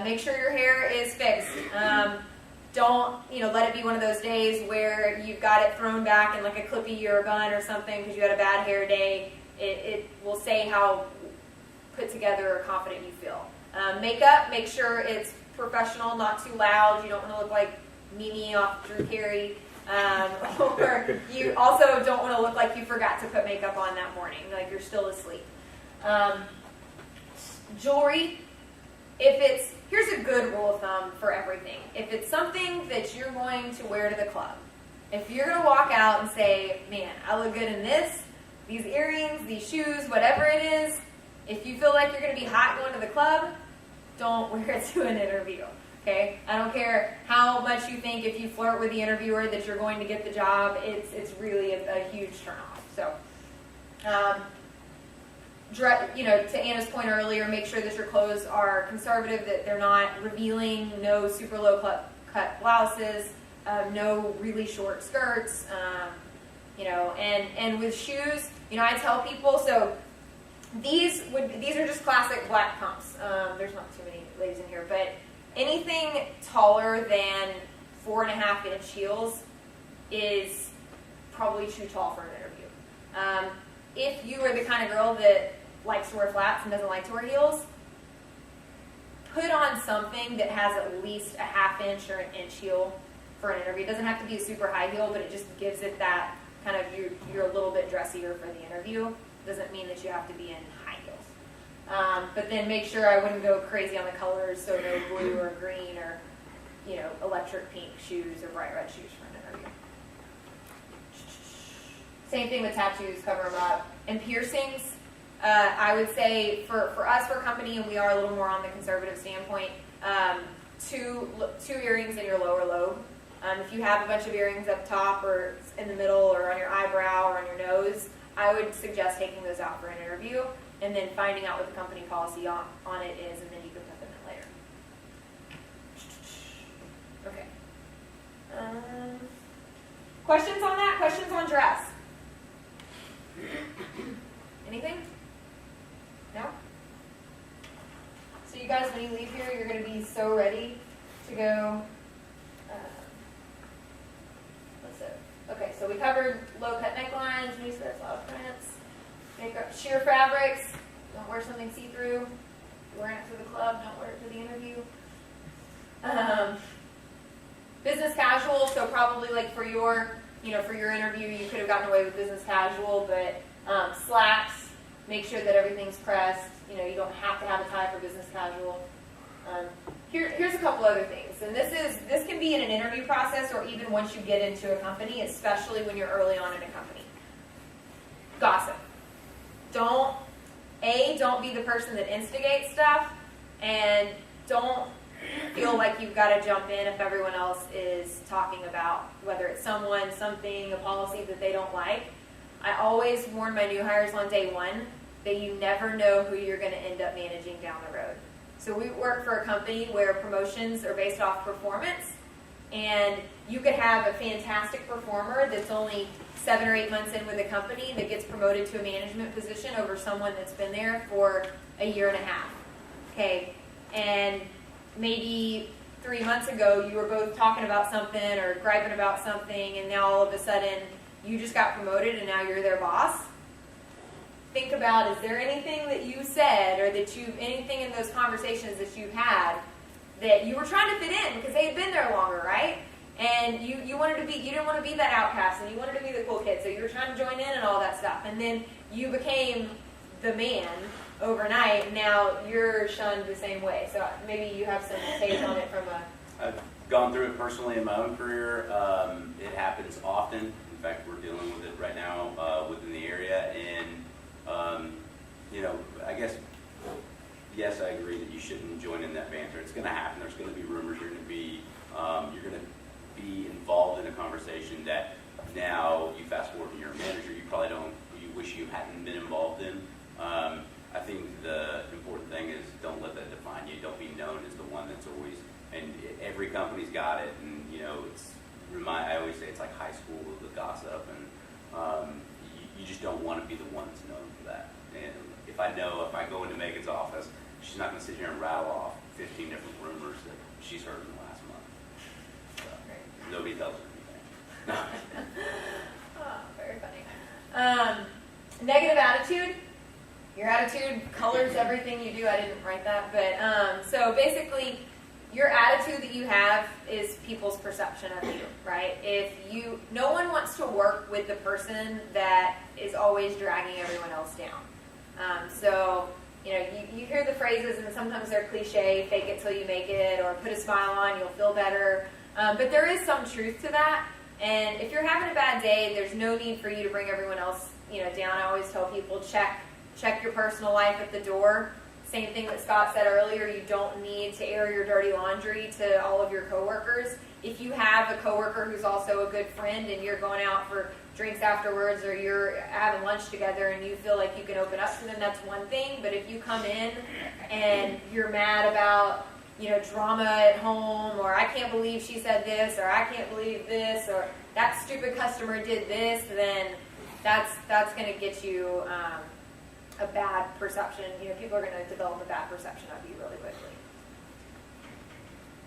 make sure your hair is fixed. Don't let it be one of those days where you've got it thrown back in like a clippy or a bun or something because you had a bad hair day. It will say how put together or confident you feel. Makeup, make sure it's professional, not too loud. You don't want to look like Mimi off Drew Carey. Or you also don't want to look like you forgot to put makeup on that morning, like you're still asleep. Jewelry, here's a good rule of thumb for everything. If it's something that you're going to wear to the club, if you're going to walk out and say, man, I look good in this, these earrings, these shoes, whatever it is, if you feel like you're going to be hot going to the club, don't wear it to an interview. Okay? I don't care how much you think if you flirt with the interviewer that you're going to get the job, it's really a huge turnoff. So, to Anna's point earlier, make sure that your clothes are conservative, that they're not revealing, no super low cut blouses, no really short skirts, and with shoes, I tell people, so these are just classic black pumps. There's not too many ladies in here, but anything taller than 4.5-inch heels is probably too tall for an interview. If you are the kind of girl that likes to wear flats and doesn't like to wear heels, put on something that has at least a 1/2 inch or an inch heel for an interview. It doesn't have to be a super high heel, but it just gives it that kind of you're a little bit dressier for the interview. Doesn't mean that you have to be in high heels. But then make sure I wouldn't go crazy on the colors, so no blue or green or electric pink shoes or bright red shoes for an interview. Same thing with tattoos, cover them up. And piercings, I would say for us, for a company, and we are a little more on the conservative standpoint, two earrings in your lower lobe. If you have a bunch of earrings up top or in the middle or on your eyebrow or on your nose, I would suggest taking those out for an interview and then finding out what the company policy on it is, and then you can put them in later. Okay. Questions on that? Questions on dress? Anything? No? So you guys, when you leave here, you're going to be so ready to go. Okay, so we covered low-cut necklines, knee skirts, a lot of prints, makeup, sheer fabrics. Don't wear something see-through. You're wearing it to the club. Don't wear it to the interview. Business casual. So probably like for your interview, you could have gotten away with business casual, but slacks. Make sure that everything's pressed. You don't have to have a tie for business casual. Here's a couple other things, and this can be in an interview process or even once you get into a company, especially when you're early on in a company. Gossip. Don't be the person that instigates stuff, and don't feel like you've got to jump in if everyone else is talking about whether it's someone, something, a policy that they don't like. I always warn my new hires on day one that you never know who you're going to end up managing down the road. So we work for a company where promotions are based off performance, and you could have a fantastic performer that's only 7 or 8 months in with the company that gets promoted to a management position over someone that's been there for a year and a half. Okay, and maybe 3 months ago you were both talking about something or griping about something, and now all of a sudden you just got promoted and now you're their boss. Think about, is there anything that you said or anything in those conversations that you've had that you were trying to fit in because they had been there longer, right? And you didn't want to be that outcast, and you wanted to be the cool kid, so you were trying to join in and all that stuff. And then you became the man overnight, and now you're shunned the same way. So maybe you have some take on it from I've gone through it personally in my own career. It happens often. In fact, we're dealing with it right now within the area, be the one that's known for that. And if I go into Megan's office, she's not going to sit here and rattle off 15 different rumors that she's heard in the last month. So, nobody tells her anything. Oh, very funny. Negative attitude. Your attitude colors everything you do. I didn't write that, but so basically, your attitude that you have is people's perception of you, right? No one wants to work with the person that is always dragging everyone else down. So, you hear the phrases, and sometimes they're cliche, fake it till you make it, or put a smile on, you'll feel better. But there is some truth to that. And if you're having a bad day, there's no need for you to bring everyone else, down. I always tell people, check your personal life at the door. Same thing that Scott said earlier, you don't need to air your dirty laundry to all of your coworkers. If you have a coworker who's also a good friend and you're going out for drinks afterwards, or you're having lunch together and you feel like you can open up to them, that's one thing. But if you come in and you're mad about, drama at home, or I can't believe she said this, or I can't believe this, or that stupid customer did this, then that's going to get you a bad perception. People are going to develop a bad perception of you really quickly.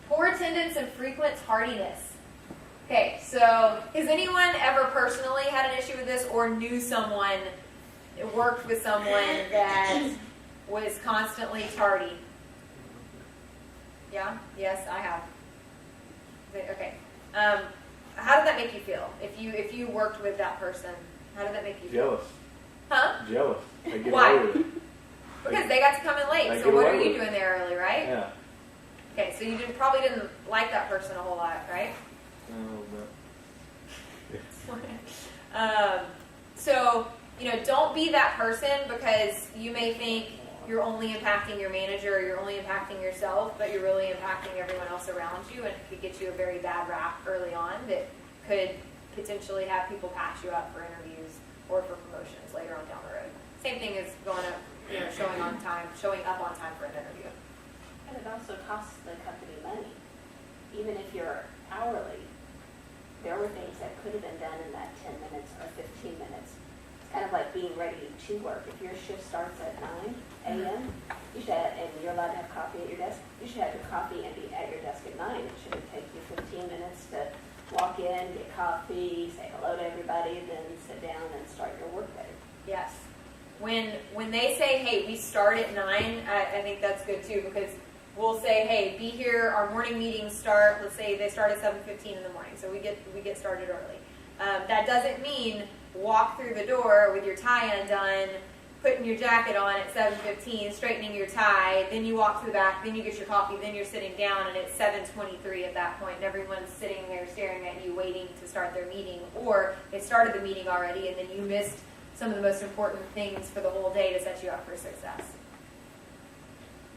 Poor attendance and frequent tardiness. Okay, so has anyone ever personally had an issue with this, or knew someone, worked with someone that was constantly tardy? Yeah? Yes, I have. Okay. How did that make you feel? If you worked with that person, how did that make you feel? Jealous. Huh? Jealous. They get Why? away with it. Because they got to come in late. They So get what away are you with it. doing there early, right? Yeah. Okay, so you probably didn't like that person a whole lot, right? So, don't be that person, because you may think you're only impacting your manager, or you're only impacting yourself, but you're really impacting everyone else around you, and it could get you a very bad rap early on that could potentially have people pass you up for interviews or for promotions later on down the road. Same thing as going up, showing up on time for an interview. And it also costs the company money. Even if you're hourly, there were things that could have been done in that 10 minutes or 15 minutes. It's kind of like being ready to work. If your shift starts at 9 a.m., you should have, and you're allowed to have coffee at your desk, you should have your coffee and be at your desk at 9. It shouldn't take you 15 minutes to walk in, get coffee, say hello to everybody, then sit down and start your workday. Yes. When they say, hey, we start at 9, I think that's good too, because we'll say, hey, be here, our morning meetings start, let's say they start at 7:15 in the morning, so we get started early. That doesn't mean walk through the door with your tie undone, putting your jacket on at 7:15, straightening your tie, then you walk to the back, then you get your coffee, then you're sitting down, and it's 7:23 at that point, and everyone's sitting there staring at you waiting to start their meeting, or they started the meeting already, and then you missed some of the most important things for the whole day to set you up for success.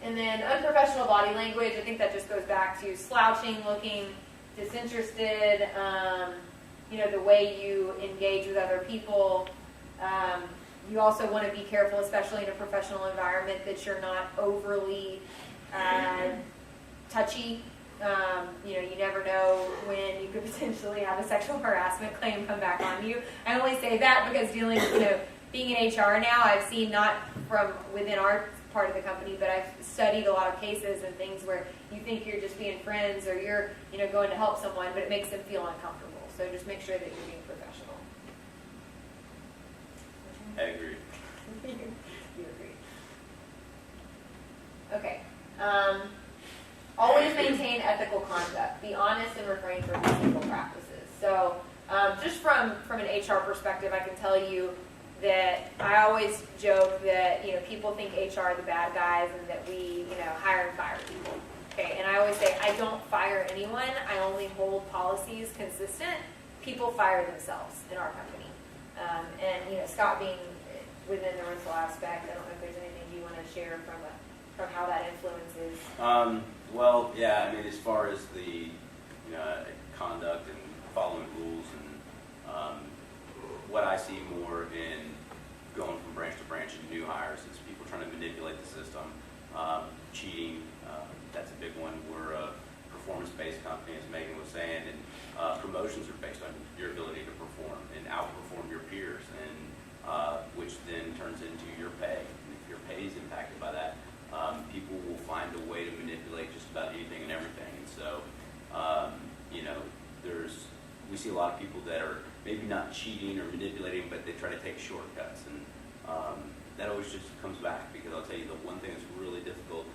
And then unprofessional body language, I think that just goes back to slouching, looking disinterested, the way you engage with other people. You also want to be careful, especially in a professional environment, that you're not overly touchy. You never know when you could potentially have a sexual harassment claim come back on you. I only say that because being in HR now, I've seen, not from within our part of the company, but I've studied a lot of cases and things where you think you're just being friends, or you're going to help someone, but it makes them feel uncomfortable. So just make sure that you're being professional. I agree. You agree. Okay. Always maintain ethical conduct. Be honest and refrain from unethical practices. So just from an HR perspective, I can tell you that I always joke that people think HR are the bad guys, and that we hire and fire people. Okay, and I always say I don't fire anyone. I only hold policies consistent. People fire themselves in our company. And Scott being within the rental aspect, I don't know if there's anything you want to share from how that influences. Well, yeah, I mean, as far as the conduct and following rules, and what I see more in going from branch to branch in new hires is people trying to manipulate the system, cheating. That's a big one. We're a performance-based company, as Meghan was saying, and promotions are based on your ability to perform and outperform your peers, and which cheating or manipulating, but they try to take shortcuts, and that always just comes back, because I'll tell you the one thing that's really difficult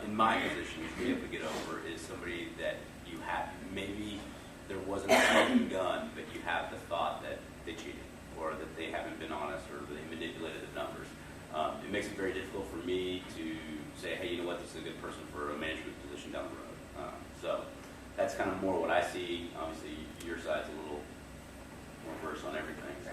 in my position to be able to get over is somebody that you have, maybe there wasn't a smoking gun, but you have the thought that they cheated, or that they haven't been honest, or they manipulated the numbers. It makes it very difficult for me to say, hey, you know what, this is a good person for a management position down the road. So that's kind of more what I see. Obviously, your side's a little more versed on everything. So.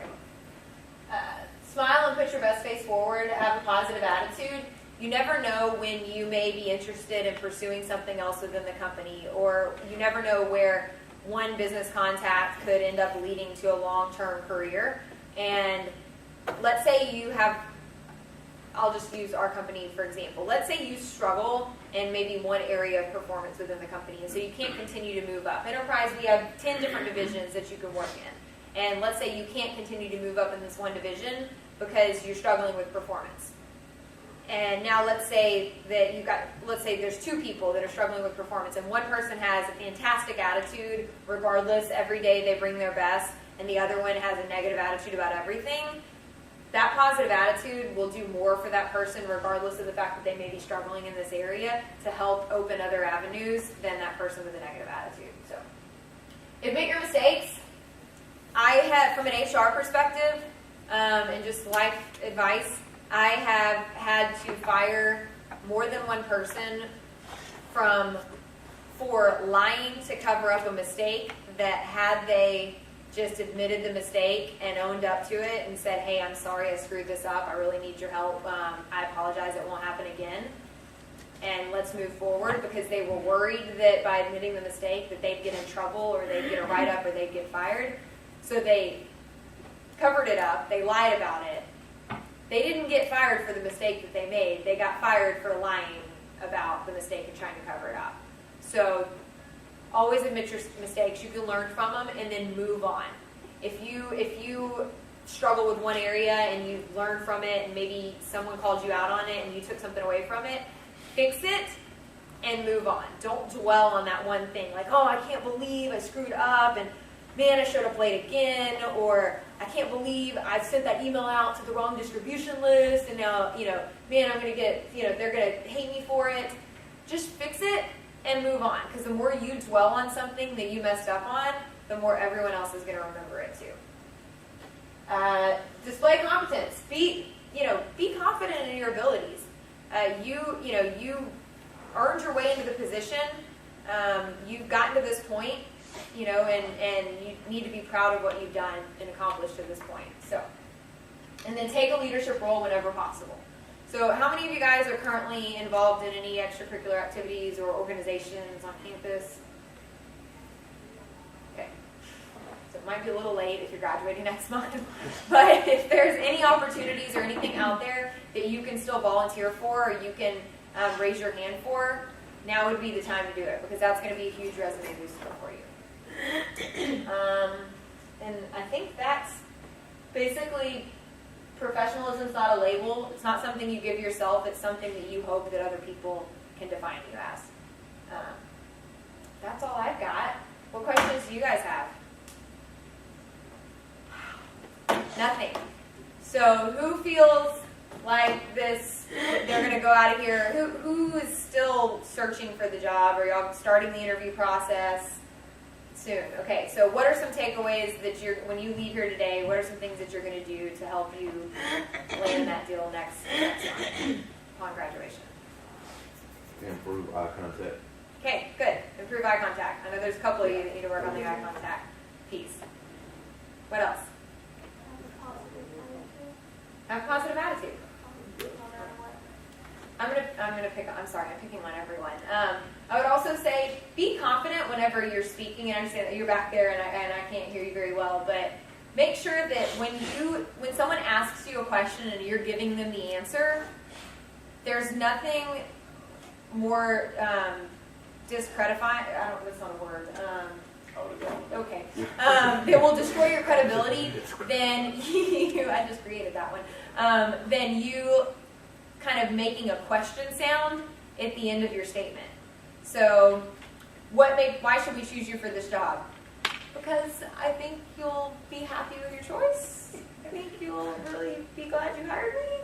Smile and put your best face forward. Have a positive attitude. You never know when you may be interested in pursuing something else within the company, or you never know where one business contact could end up leading to a long-term career. And let's say you have, I'll just use our company for example. Let's say you struggle in maybe one area of performance within the company, and so you can't continue to move up. Enterprise, we have 10 different divisions that you can work in. And let's say you can't continue to move up in this one division because you're struggling with performance. And now let's say that let's say there's 2 people that are struggling with performance, and one person has a fantastic attitude regardless, every day they bring their best, and the other one has a negative attitude about everything. That positive attitude will do more for that person regardless of the fact that they may be struggling in this area to help open other avenues than that person with a negative attitude. So admit your mistakes. I have, from an HR perspective, and just life advice, I have had to fire more than one person for lying to cover up a mistake that had they just admitted the mistake and owned up to it and said, hey, I'm sorry, I screwed this up, I really need your help, I apologize, it won't happen again, and let's move forward, because they were worried that by admitting the mistake that they'd get in trouble, or they'd get a write-up, or they'd get fired. So they covered it up, they lied about it. They didn't get fired for the mistake that they made. They got fired for lying about the mistake and trying to cover it up. So always admit your mistakes. You can learn from them and then move on. If you struggle with one area and you learn from it, and maybe someone called you out on it and you took something away from it, fix it and move on. Don't dwell on that one thing. Like, oh, I can't believe I screwed up, and man, I should have played again, or I can't believe I sent that email out to the wrong distribution list, and now, man, I'm going to get, they're going to hate me for it. Just fix it and move on, because the more you dwell on something that you messed up on, the more everyone else is going to remember it too. Display competence. Be confident in your abilities. You earned your way into the position. You've gotten to this point. And you need to be proud of what you've done and accomplished to this point. So, and then take a leadership role whenever possible. So how many of you guys are currently involved in any extracurricular activities or organizations on campus? Okay. So it might be a little late if you're graduating next month. But if there's any opportunities or anything out there that you can still volunteer for, or you can raise your hand for, now would be the time to do it, because that's going to be a huge resume booster for you. And I think that's basically, professionalism is not a label. It's not something you give yourself. It's something that you hope that other people can define you as. That's all I've got. What questions do you guys have? Nothing. So who feels like this, they're going to go out of here? Who is still searching for the job? Are y'all starting the interview process? Soon. Okay, so what are some takeaways that when you leave here today, what are some things that you're going to do to help you land that deal next time upon graduation? Improve eye contact. Okay, good. Improve eye contact. I know there's a couple of you that need to work on the eye contact piece. What else? Have a positive attitude. I'm picking on everyone. I would also say be confident whenever you're speaking, and I understand that you're back there and I can't hear you very well, but make sure that when someone asks you a question and you're giving them the answer, there's nothing more discredifying, that's not a word, okay, that will destroy your credibility than you, I just created that one, than you kind of making a question sound at the end of your statement. So, why should we choose you for this job? because I think you'll be happy with your choice. I think you'll really be glad you hired me.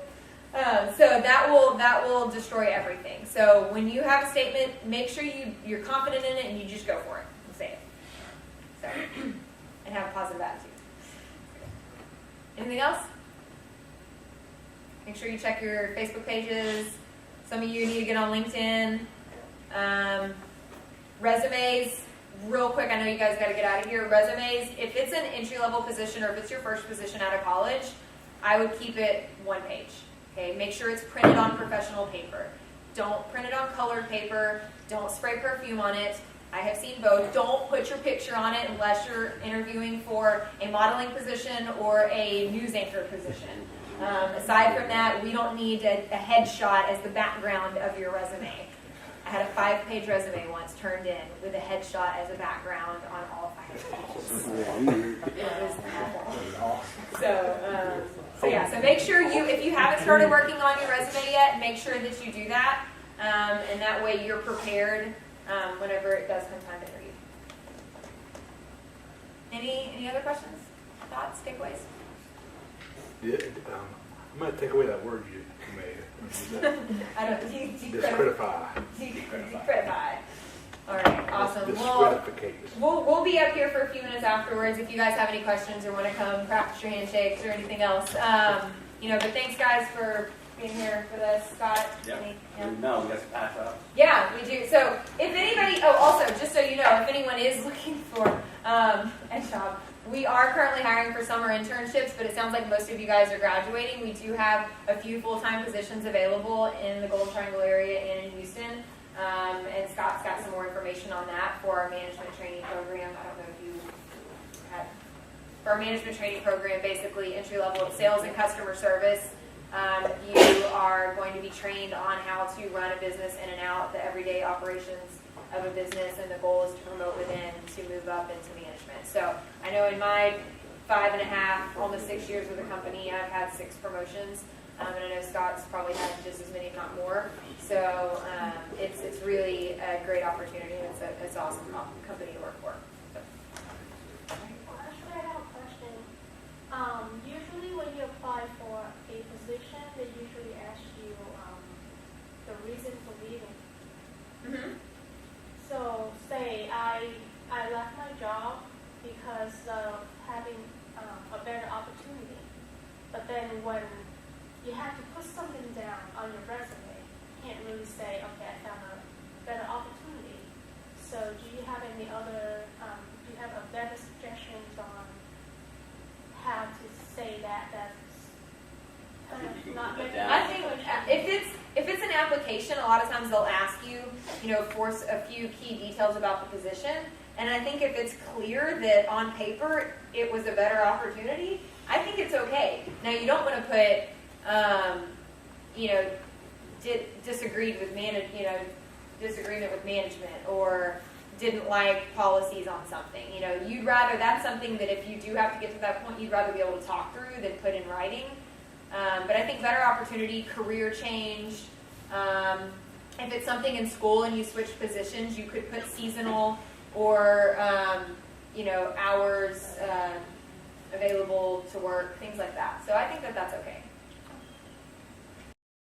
So that will destroy everything. So when you have a statement, make sure you're confident in it and you just go for it and say it. So, and have a positive attitude. Anything else? Make sure you check your Facebook pages. Some of you need to get on LinkedIn. Resumes, real quick, I know you guys got to get out of here. Resumes, if it's an entry-level position or if it's your first position out of college, I would keep it one page. Okay, make sure it's printed on professional paper. Don't print it on colored paper. Don't spray perfume on it. I have seen both. Don't put your picture on it unless you're interviewing for a modeling position or a news anchor position. Aside from that, we don't need a headshot as the background of your resume. I had a 5-page resume once turned in with a headshot as a background on all 5 pages. It was awful. So make sure if you haven't started working on your resume yet, make sure that you do that, and that way you're prepared whenever it does come time to interview. Any other questions, thoughts, takeaways? Yeah, I'm going to take away that word you made. I don't. Discredify. Discredify. All right, awesome. Well, we'll be up here for a few minutes afterwards if you guys have any questions or want to come practice your handshakes or anything else. But thanks guys for being here with us. Scott? Yep. Yeah. No, we got to pass out. Yeah, we do. So if anybody, also, just so you know, if anyone is looking for a job, we are currently hiring for summer internships, but it sounds like most of you guys are graduating. We do have a few full-time positions available in the Golden Triangle area and in Houston. And Scott's got some more information on that for our management training program. I don't know if you had, for our management training program, basically entry-level sales and customer service. You are going to be trained on how to run a business in and out, the everyday operations of a business, and the goal is to promote within to move up into management. So I know in my 5.5, almost 6 years with the company, I've had 6 promotions, and I know Scott's probably had just as many, if not more. So it's really a great opportunity. It's an awesome company to work for. So. Actually, I have a question. Usually when you apply for a position, they usually ask you the reason for leaving. Mm-hmm. So say I left my job because of having a better opportunity. But then when you have to put something down on your resume, you can't really say, okay, I found a better opportunity. So do you have any other, do you have a better suggestions on how to say that's kind of not making I think if it's an application, a lot of times they'll ask you, for a few key details about the position. And I think if it's clear that on paper it was a better opportunity, I think it's okay. Now you don't want to put, disagreement with management or didn't like policies on something. You'd rather, that's something that if you do have to get to that point, you'd rather be able to talk through than put in writing. But I think better opportunity, career change. If it's something in school and you switch positions, you could put seasonal or, hours available to work, things like that. So I think that that's okay.